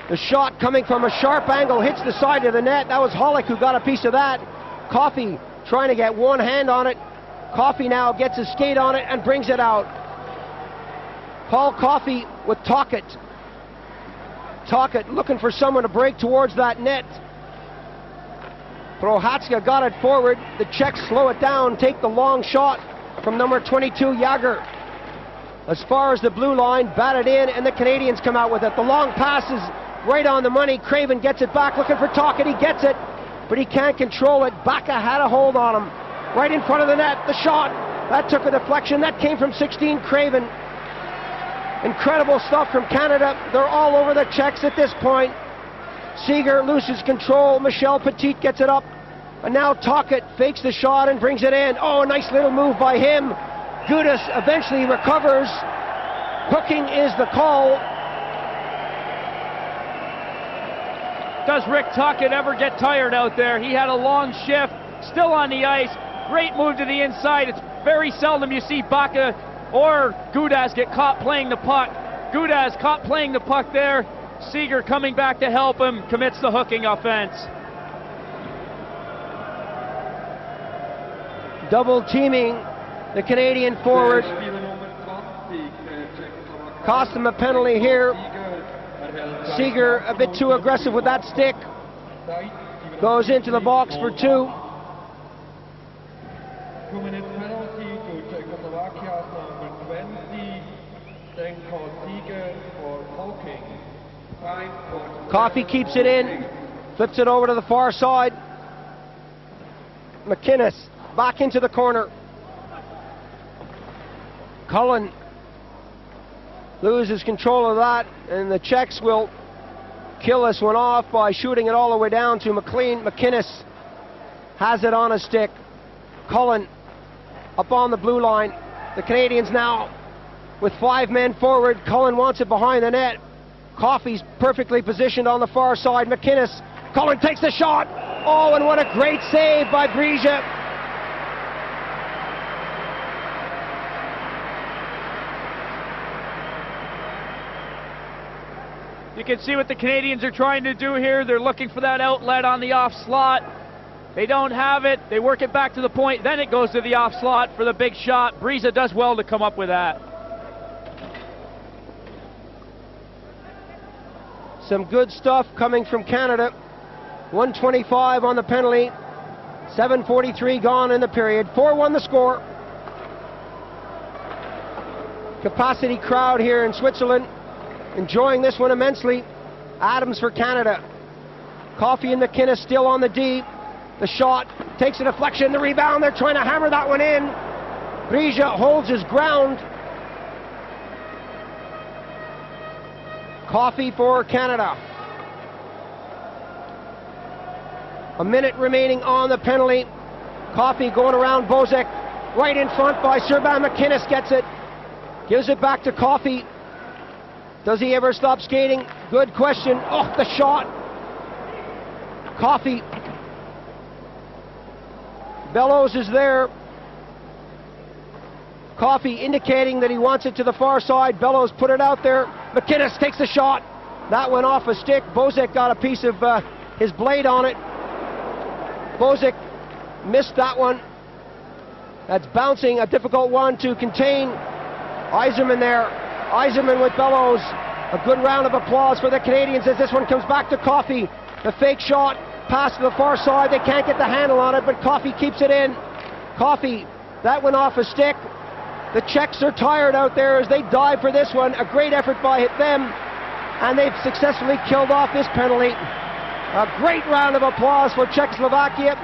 Speaker 1: The shot coming from a sharp angle hits the side of the net. That was Hollick who got a piece of that. Coffey trying to get one hand on it. Coffey now gets his skate on it and brings it out. Paul Coffey with Tocchet. Tocchet looking for someone to break towards that net. Prohatska got it forward. The Czechs slow it down, take the long shot from number 22, Jager. As far as the blue line, batted in, and the Canadians come out with it. The long pass is right on the money. Craven gets it back, looking for Tocchet. He gets it, but he can't control it. Baca had a hold on him. Right in front of the net, the shot. That took a deflection. That came from 16, Craven. Incredible stuff from Canada. They're all over the Czechs at this point. Seeger loses control. Michel Petit gets it up. And now Tocchet fakes the shot and brings it in. Oh, a nice little move by him. Gudas eventually recovers. Hooking is the call.
Speaker 2: Does Rick Tocchet ever get tired out there? He had a long shift, still on the ice. Great move to the inside. It's very seldom you see Baca or Gudas get caught playing the puck. Gudas caught playing the puck there. Seeger coming back to help him, commits the hooking offense.
Speaker 1: Double teaming the Canadian forward. Cost him a penalty here. Seeger a bit too aggressive with that stick. Goes into the box for 2.
Speaker 4: 2-minute penalty to Czechoslovakia number 20. Then called Seeger for poking.
Speaker 1: Coffey keeps it in, flips it over to the far side. McInnes back into the corner. Cullen loses control of that, and the Czechs will kill this one off by shooting it all the way down to McLean. McInnes has it on a stick. Cullen up on the blue line. The Canadians now with 5 men forward. Cullen wants it behind the net. Coffey's perfectly positioned on the far side. McInnes. Cullen takes the shot. Oh, and what a great save by Brija.
Speaker 2: You can see what the Canadians are trying to do here. They're looking for that outlet on the off slot. They don't have it. They work it back to the point. Then it goes to the off slot for the big shot. Brisa does well to come up with that.
Speaker 1: Some good stuff coming from Canada. 125 on the penalty. 7:43 gone in the period. 4-1 the score. Capacity crowd here in Switzerland. Enjoying this one immensely. Adams for Canada. Coffey and McInnes still on the D. The shot takes a deflection. The rebound. They're trying to hammer that one in. Brija holds his ground. Coffey for Canada. A minute remaining on the penalty. Coffey going around Bozek. Right in front by Serban. McInnes gets it. Gives it back to Coffey. Does he ever stop skating? Good question. Oh, the shot. Coffey. Bellows is there. Coffey indicating that he wants it to the far side. Bellows put it out there. McInnes takes the shot. That went off a stick. Bozek got a piece of his blade on it. Bozek missed that one. That's bouncing, a difficult one to contain. Yzerman there. Yzerman with Bellows. A good round of applause for the Canadians as this one comes back to Coffey. The fake shot, pass to the far side. They can't get the handle on it, but Coffey keeps it in. Coffey, that went off a stick. The Czechs are tired out there as they dive for this one. A great effort by them, and they've successfully killed off this penalty. A great round of applause for Czechoslovakia,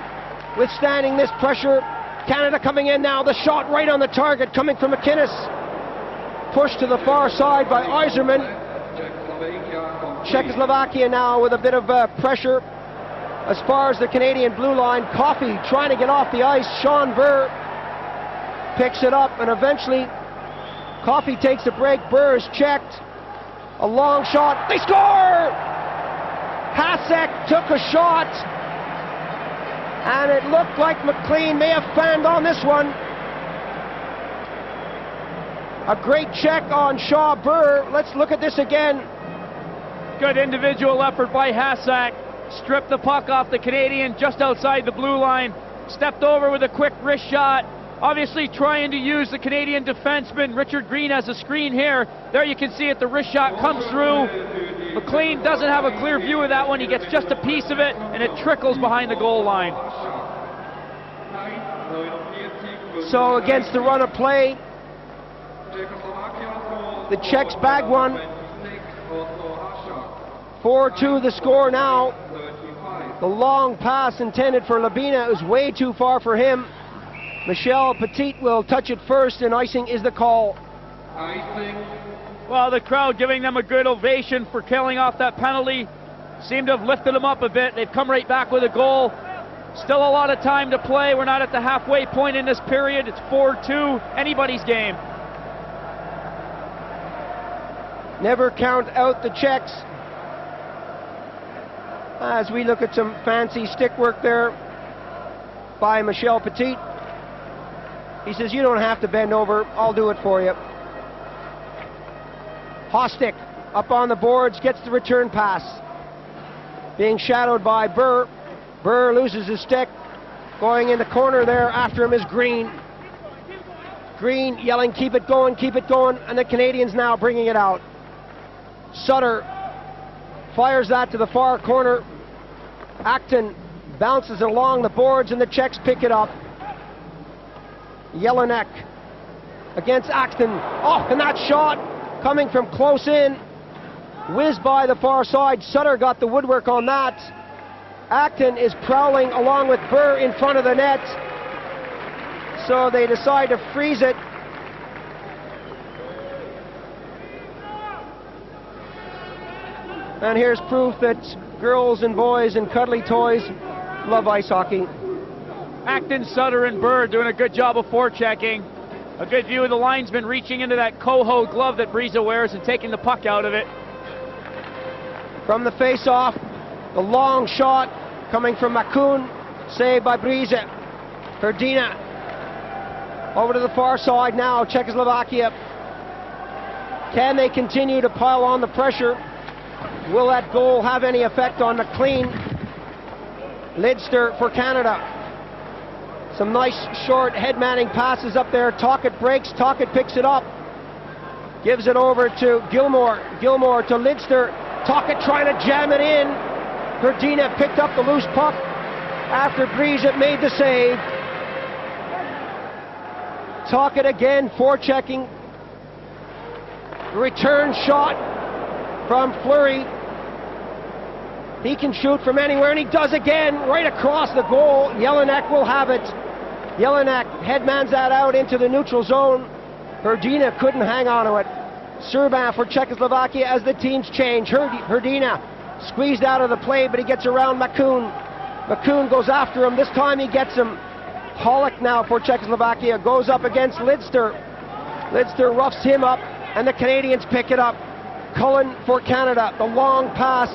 Speaker 1: withstanding this pressure. Canada coming in now. The shot right on the target coming from McInnes. Pushed to the far side by Yzerman. Czechoslovakia now with a bit of pressure as far as the Canadian blue line. Coffey trying to get off the ice. Sean Burr picks it up, and eventually Coffey takes a break. Burr is checked. A long shot. They score! Hasek took a shot, and it looked like McLean may have fanned on this one. A great check on Shaw Burr. Let's look at this again.
Speaker 2: Good individual effort by Hasek. Stripped the puck off the Canadian just outside the blue line. Stepped over with a quick wrist shot. obviously trying to use the Canadian defenseman Richard Green as a screen here. There you can see it, the wrist shot comes through. McLean doesn't have a clear view of that one. He gets just a piece of it, and it trickles behind the goal line.
Speaker 1: So against the run of play, the Czechs bag one. 4-2 the score now. The long pass intended for Labina is way too far for him. Michel Petit will touch it first, and icing is the call.
Speaker 2: Well, the crowd giving them a good ovation for killing off that penalty. Seemed to have lifted them up a bit. They've come right back with a goal. Still a lot of time to play. We're not at the halfway point in this period. It's 4-2, anybody's game.
Speaker 1: Never count out the Czechs. As we look at some fancy stick work there by Michel Petit. He says, you don't have to bend over, I'll do it for you. Hostic up on the boards, gets the return pass. Being shadowed by Burr. Burr loses his stick. Going in the corner there, after him is Green. Green yelling, keep it going, and the Canadians now bringing it out. Sutter fires that to the far corner. Acton bounces along the boards, and the Czechs pick it up. Jelinek against Acton. Oh, and that shot coming from close in. Whizzed by the far side. Sutter got the woodwork on that. Acton is prowling along with Burr in front of the net. So they decide to freeze it. And here's proof that girls and boys and cuddly toys love ice hockey.
Speaker 2: Acton, Sutter, and Burr doing a good job of forechecking. A good view of the linesman reaching into that Coho glove that Briza wears and taking the puck out of it.
Speaker 1: From the face-off, the long shot coming from Makoun, saved by Briza. Hrdina over to the far side now, Czechoslovakia. Can they continue to pile on the pressure? Will that goal have any effect on McLean? Lidster for Canada. Some nice short head-manning passes up there. Tocchet breaks, Tocchet picks it up. Gives it over to Gilmore. Gilmore to Lidster. Tocchet trying to jam it in. Hrdina picked up the loose puck after Briza made the save. Tocchet again forechecking. Return shot from Fleury. He can shoot from anywhere, and he does again, right across the goal. Jelinek will have it. Jelinek headmans that out into the neutral zone. Hrdina couldn't hang on to it. Serban for Czechoslovakia as the teams change. Hrdina squeezed out of the play, but he gets around Makoun. Makoun goes after him. This time he gets him. Pollock now for Czechoslovakia goes up against Lidster. Lidster roughs him up, and the Canadians pick it up. Cullen for Canada. The long pass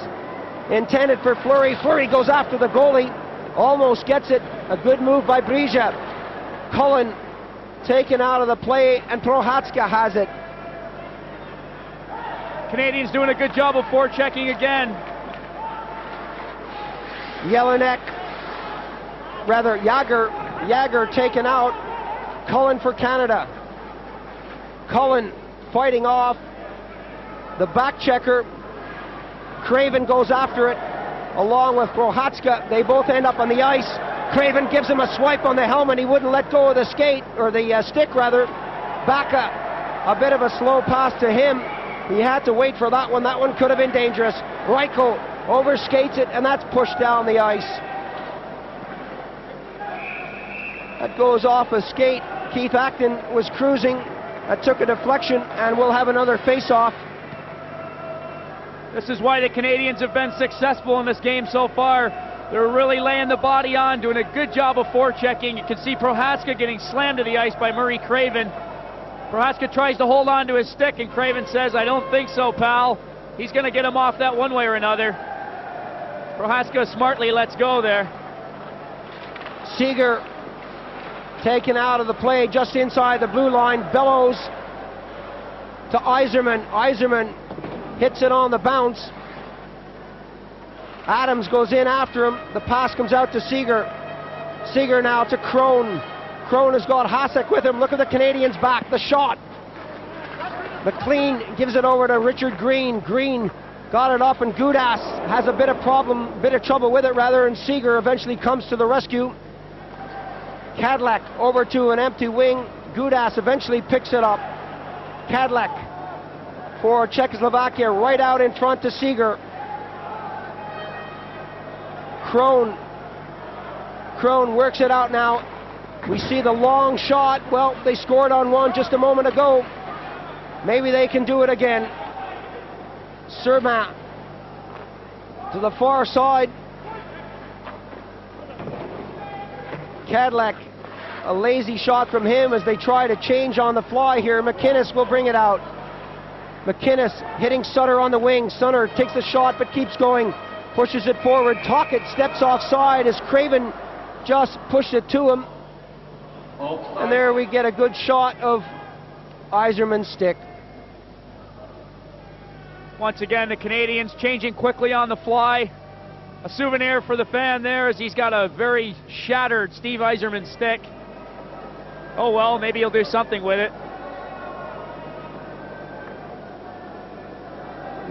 Speaker 1: intended for Fleury. Fleury goes after the goalie. Almost gets it. A good move by Briza. Cullen taken out of the play, and Prohatska has it.
Speaker 2: Canadians doing a good job of forechecking again.
Speaker 1: Jelinek, rather Jagger taken out. Cullen for Canada. Cullen fighting off the back checker. Craven goes after it along with Prohatska. They both end up on the ice. Craven gives him a swipe on the helmet. He wouldn't let go of the skate, or the stick rather. Baka, a bit of a slow pass to him. He had to wait for that one. That one could have been dangerous. Reichel overskates it, and that's pushed down the ice. That goes off a skate. Keith Acton was cruising. That took a deflection, and we'll have another face-off.
Speaker 2: This is why the Canadians have been successful in this game so far. They're really laying the body on, doing a good job of forechecking. You can see Prohatska getting slammed to the ice by Murray Craven. Prohatska tries to hold on to his stick, and Craven says, I don't think so, pal. He's going to get him off that one way or another. Prohatska smartly lets go there.
Speaker 1: Seeger taken out of the play just inside the blue line. Bellows to Yzerman. Yzerman hits it on the bounce. Adams goes in after him. The pass comes out to Seeger. Seeger now to Crone. Krone has got Hasek with him. Look at the Canadians back. The shot. McLean gives it over to Richard Green. Green got it up, and Gudas has a bit of trouble with it rather, and Seeger eventually comes to the rescue. Cadillac over to an empty wing. Gudas eventually picks it up. Cadillac for Czechoslovakia right out in front to Seeger. Krone works it out now. We see the long shot. Well, they scored on one just a moment ago. Maybe they can do it again. Serban to the far side. Cadillac, a lazy shot from him as they try to change on the fly here. McInnes will bring it out. McInnes hitting Sutter on the wing. Sutter takes the shot but keeps going. Pushes it forward. Tocchet steps offside as Craven just pushed it to him. And there we get a good shot of Yzerman's stick.
Speaker 2: Once again, the Canadians changing quickly on the fly. A souvenir for the fan there as he's got a very shattered Steve Yzerman stick. Oh well, maybe he'll do something with it.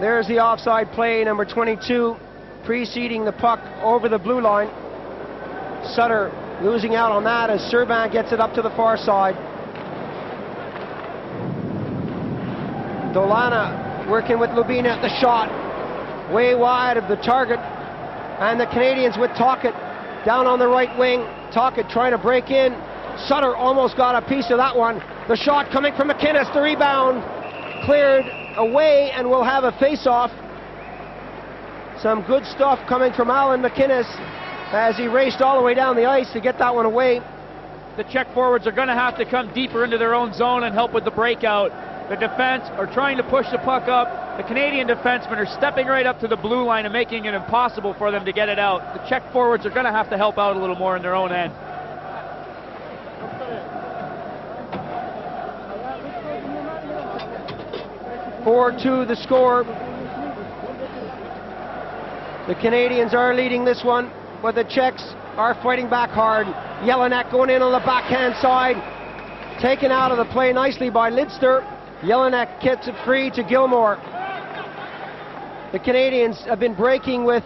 Speaker 1: There's the offside play, number 22, preceding the puck over the blue line. Sutter losing out on that as Serban gets it up to the far side. Dolana working with Lubina. The shot way wide of the target, and the Canadians with Tocchet down on the right wing. Tocchet trying to break in. Sutter almost got a piece of that one. The shot coming from McInnes. The rebound cleared away, and we'll have a face-off. Some good stuff coming from Alan McInnes as he raced all the way down the ice to get that one away.
Speaker 2: The Czech forwards are going to have to come deeper into their own zone and help with the breakout. The defense are trying to push the puck up. The Canadian defensemen are stepping right up to the blue line and making it impossible for them to get it out. The Czech forwards are going to have to help out a little more in their own end.
Speaker 1: (4-2) the score. The Canadians are leading this one, but the Czechs are fighting back hard. Jelinek going in on the backhand side, taken out of the play nicely by Lidster. Jelinek gets it free to Gilmore. The Canadians have been breaking with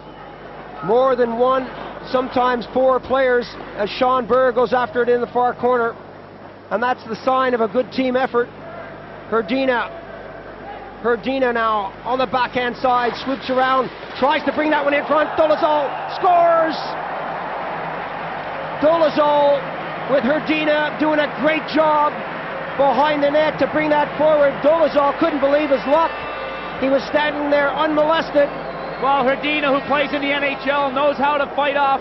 Speaker 1: more than one, sometimes four players, as Sean Burr goes after it in the far corner, and that's the sign of a good team effort. Hrdina now on the backhand side, swoops around, tries to bring that one in front. Dolezal scores! Dolezal with Hrdina doing a great job behind the net to bring that forward. Dolezal couldn't believe his luck. He was standing there unmolested.
Speaker 2: Well, Hrdina, who plays in the NHL, knows how to fight off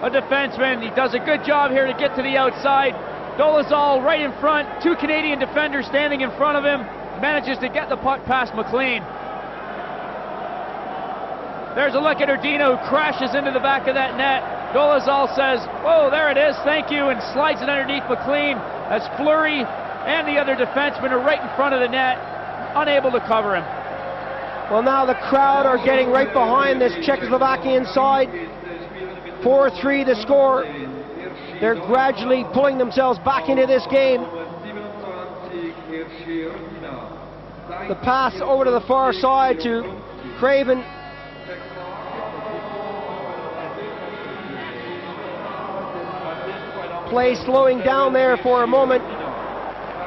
Speaker 2: a defenseman. He does a good job here to get to the outside. Dolezal right in front, two Canadian defenders standing in front of him, manages to get the puck past McLean. There's a look at Hrdina, who crashes into the back of that net. Dolezal says, "Oh, there it is, thank you," and slides it underneath McLean as Fleury and the other defensemen are right in front of the net, unable to cover him.
Speaker 1: Well, now the crowd are getting right behind this Czechoslovakian side. 4-3 the score. They're gradually pulling themselves back into this game. The pass over to the far side to Craven. Play slowing down there for a moment.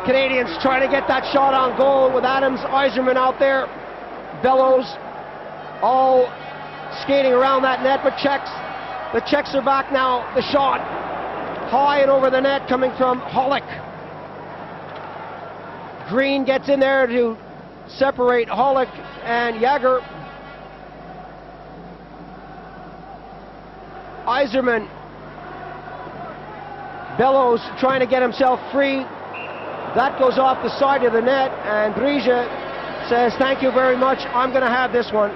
Speaker 1: Canadians trying to get that shot on goal with Adams, Yzerman out there. Bellows all skating around that net, but the Czechs are back now. The shot high and over the net coming from Hollick. Green gets in there to separate Hollick and Jagger. Yzerman. Bellows trying to get himself free. That goes off the side of the net, and Brige says, "Thank you very much, I'm going to have this one."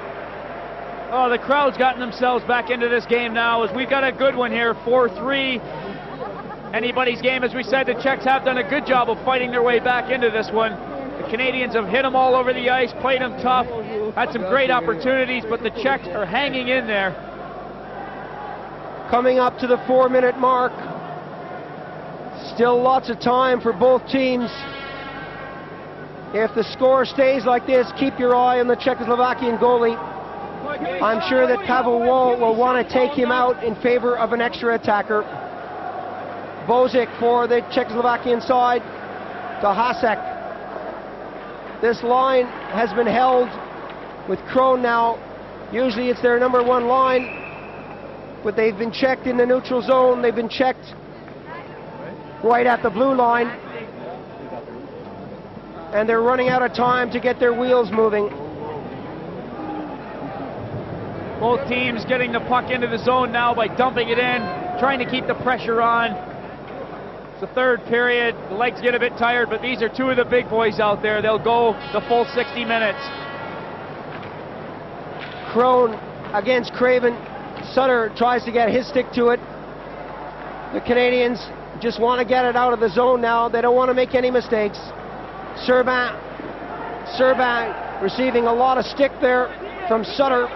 Speaker 2: Oh, the crowd's gotten themselves back into this game now, as we've got a good one here, 4-3. Anybody's game, as we said. The Czechs have done a good job of fighting their way back into this one. The Canadians have hit them all over the ice, played them tough, had some great opportunities, but the Czechs are hanging in there.
Speaker 1: Coming up to the 4-minute mark. Still lots of time for both teams. If the score stays like this, keep your eye on the Czechoslovakian goalie. I'm sure that Pavel Woll will want to take him out in favor of an extra attacker. Bozic for the Czechoslovakian side to Hasek. This line has been held with Krohn now. Usually it's their number one line, but they've been checked in the neutral zone. They've been checked right at the blue line, and they're running out of time to get their wheels moving.
Speaker 2: Both teams getting the puck into the zone now by dumping it in, trying to keep the pressure on. It's the third period. The legs get a bit tired, but these are two of the big boys out there. They'll go the full 60 minutes.
Speaker 1: Krohn against Craven. Sutter tries to get his stick to it. The Canadians just want to get it out of the zone now. They don't want to make any mistakes. Serban receiving a lot of stick there from Sutter.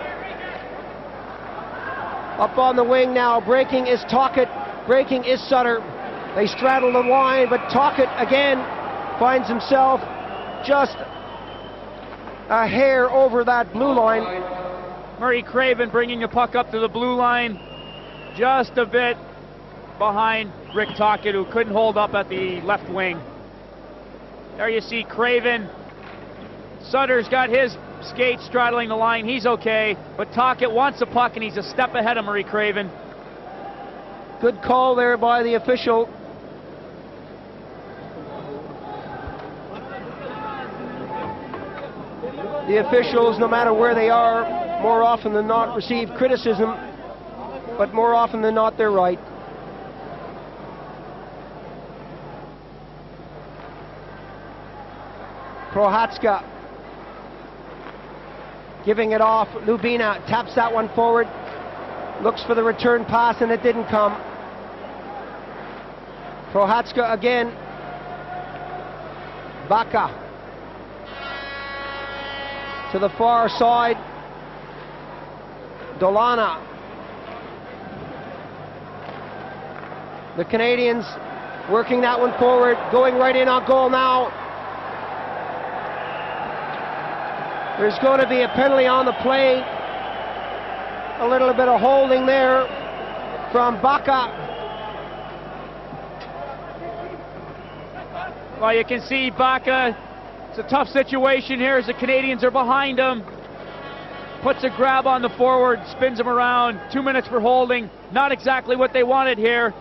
Speaker 1: Up on the wing now, breaking is Tocchet, breaking is Sutter. They straddle the line, but Tocchet again finds himself just a hair over that blue line.
Speaker 2: Murray Craven bringing the puck up to the blue line, just a bit behind Rick Tocchet, who couldn't hold up at the left wing. There you see Craven. Sutter's got his skate straddling the line, he's okay, but Tocchet wants the puck and he's a step ahead of Murray Craven.
Speaker 1: Good call there by the official. The officials, no matter where they are, more often than not receive criticism, but more often than not they're right. Prohatska giving it off. Lubina taps that one forward, looks for the return pass, and it didn't come. Prohatska again. Baka to the far side. Dolana. The Canadians working that one forward, going right in on goal now. There's going to be a penalty on the play. A little bit of holding there from Baka.
Speaker 2: Well, you can see Baka, it's a tough situation here as the Canadians are behind him. Puts a grab on the forward, spins him around. 2 minutes for holding. Not exactly what they wanted here,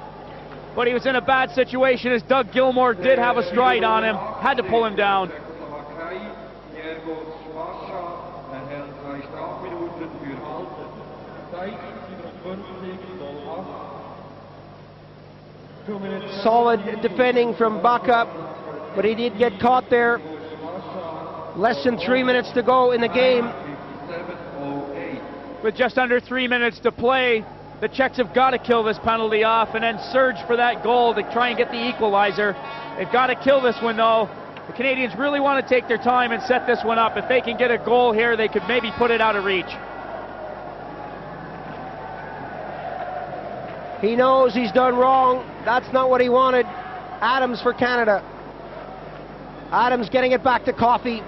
Speaker 2: but he was in a bad situation as Doug Gilmour did have a stride on him. Had to pull him down.
Speaker 1: Solid defending from Baka, but he did get caught there. Less than 3 minutes to go in the game.
Speaker 2: With just under 3 minutes to play, the Czechs have got to kill this penalty off and then surge for that goal to try and get the equalizer. They've got to kill this one though. The Canadians really want to take their time and set this one up. If they can get a goal here, they could maybe put it out of reach.
Speaker 1: He knows he's done wrong. That's not what he wanted. Adams for Canada. Adams getting it back to Coffey.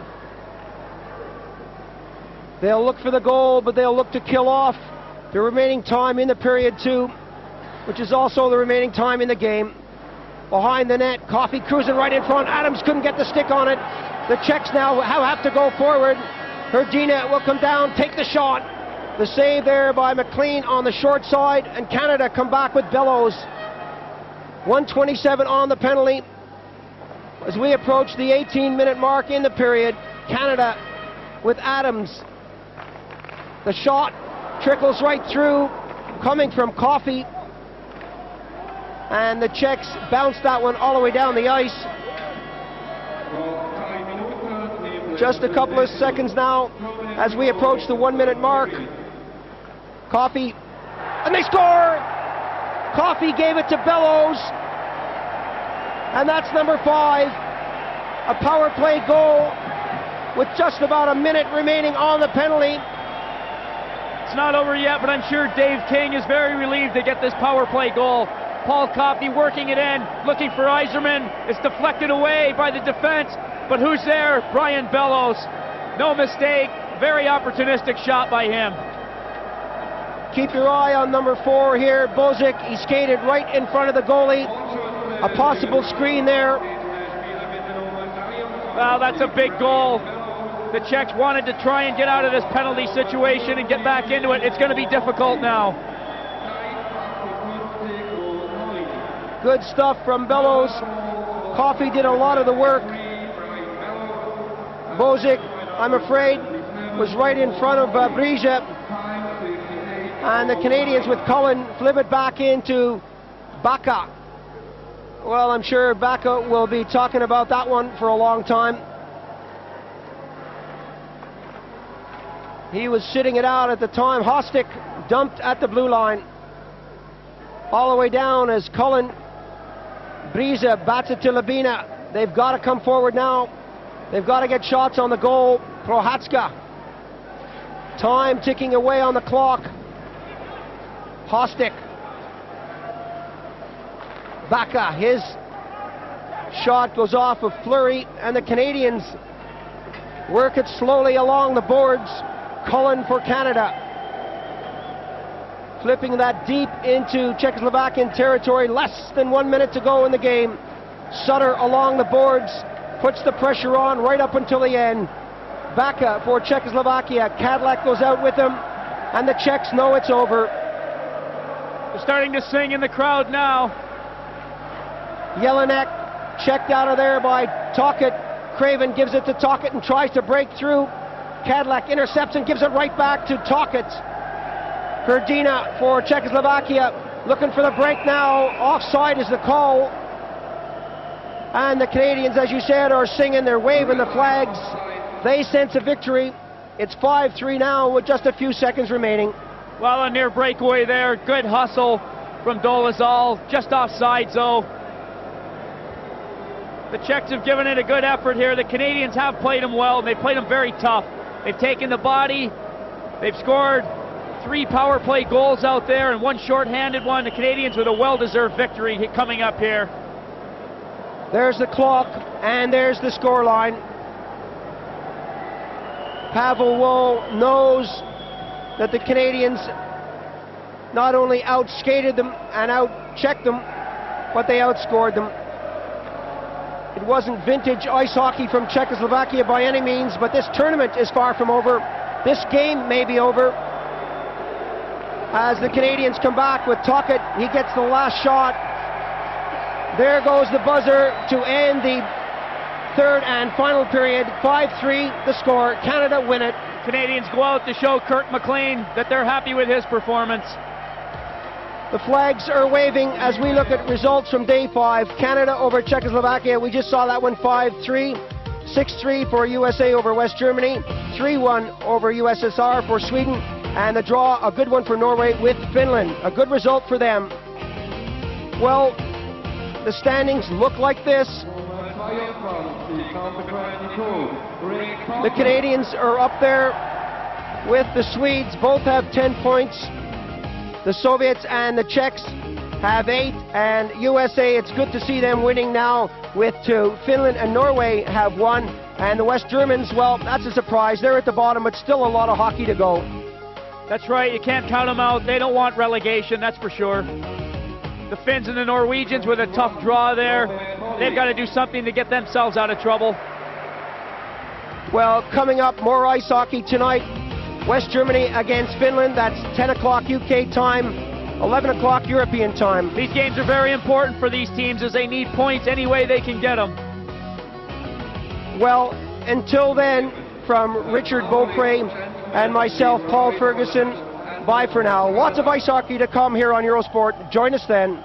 Speaker 1: They'll look for the goal, but they'll look to kill off the remaining time in the period two, which is also the remaining time in the game. Behind the net, Coffey cruising right in front. Adams couldn't get the stick on it. The Czechs now have to go forward. Hrdina will come down, take the shot. The save there by McLean on the short side, and Canada come back with Bellows. 1:27 on the penalty. As we approach the 18-minute mark in the period, Canada with Adams. The shot trickles right through, coming from Coffey. And the Czechs bounce that one all the way down the ice. Just a couple of seconds now as we approach the 1 minute mark. Coffey, and they score! Coffey gave it to Bellows. And that's number 5. A power play goal with just about a minute remaining on the penalty.
Speaker 2: It's not over yet, but I'm sure Dave King is very relieved to get this power play goal. Paul Coffey working it in, looking for Yzerman. It's deflected away by the defense, but who's there? Brian Bellows. No mistake, very opportunistic shot by him.
Speaker 1: Keep your eye on number 4 here, Bozic. He skated right in front of the goalie. A possible screen there.
Speaker 2: Well, that's a big goal. The Czechs wanted to try and get out of this penalty situation and get back into it. It's going to be difficult now.
Speaker 1: Good stuff from Bellows. Coffey did a lot of the work. Bozic, I'm afraid, was right in front of Brija. And the Canadians with Cullen flip it back into Baka. Well, I'm sure Baka will be talking about that one for a long time. He was sitting it out at the time. Hostic dumped at the blue line. All the way down as Cullen, Brija bats it to Labina. They've got to come forward now. They've got to get shots on the goal. Prohatska. Time ticking away on the clock. Hostic. Baka, his shot goes off of Fleury, and the Canadians work it slowly along the boards. Cullen for Canada. Flipping that deep into Czechoslovakian territory. Less than 1 minute to go in the game. Sutter along the boards, puts the pressure on right up until the end. Baka for Czechoslovakia. Cadillac goes out with him, and the Czechs know it's over.
Speaker 2: They're starting to sing in the crowd now.
Speaker 1: Jelinek checked out of there by Tocchet. Craven gives it to Tocchet and tries to break through. Cadillac intercepts and gives it right back to Tocchet. Hrdina for Czechoslovakia looking for the break now. Offside is the call. And the Canadians, as you said, are singing. They're waving the flags. They sense a victory. It's 5-3 now with just a few seconds remaining.
Speaker 2: Well, a near breakaway there. Good hustle from Dolezal. Just offsides though. The Czechs have given it a good effort here. The Canadians have played them well, and they've played them very tough. They've taken the body. They've scored 3 power play goals out there and 1 shorthanded one. The Canadians with a well-deserved victory coming up here.
Speaker 1: There's the clock, and there's the scoreline. Pavel Woll knows that the Canadians not only outskated them and outchecked them, but they outscored them. It wasn't vintage ice hockey from Czechoslovakia by any means, but this tournament is far from over. This game may be over. As the Canadians come back with Tocchet, he gets the last shot. There goes the buzzer to end the third and final period. 5-3 the score. Canada win it.
Speaker 2: Canadians go out to show Kirk McLean that they're happy with his performance.
Speaker 1: The flags are waving as we look at results from day 5. Canada over Czechoslovakia. We just saw that one 5-3. 6-3 for USA over West Germany. 3-1 over USSR for Sweden. And the draw, a good one for Norway with Finland. A good result for them. Well, the standings look like this. The Canadians are up there with the Swedes. Both have 10 points. The Soviets and the Czechs have 8, and USA, it's good to see them winning now with 2. Finland and Norway have 1, and the West Germans, well, that's a surprise. They're at the bottom, but still a lot of hockey to go.
Speaker 2: That's right, you can't count them out. They don't want relegation, that's for sure. The Finns and the Norwegians with a tough draw there. They've got to do something to get themselves out of trouble.
Speaker 1: Well, coming up, more ice hockey tonight. West Germany against Finland. That's 10 o'clock UK time, 11 o'clock European time.
Speaker 2: These games are very important for these teams as they need points any way they can get them.
Speaker 1: Well, until then, from Richard Beaupre and myself, Paul Ferguson, bye for now. Lots of ice hockey to come here on Eurosport. Join us then.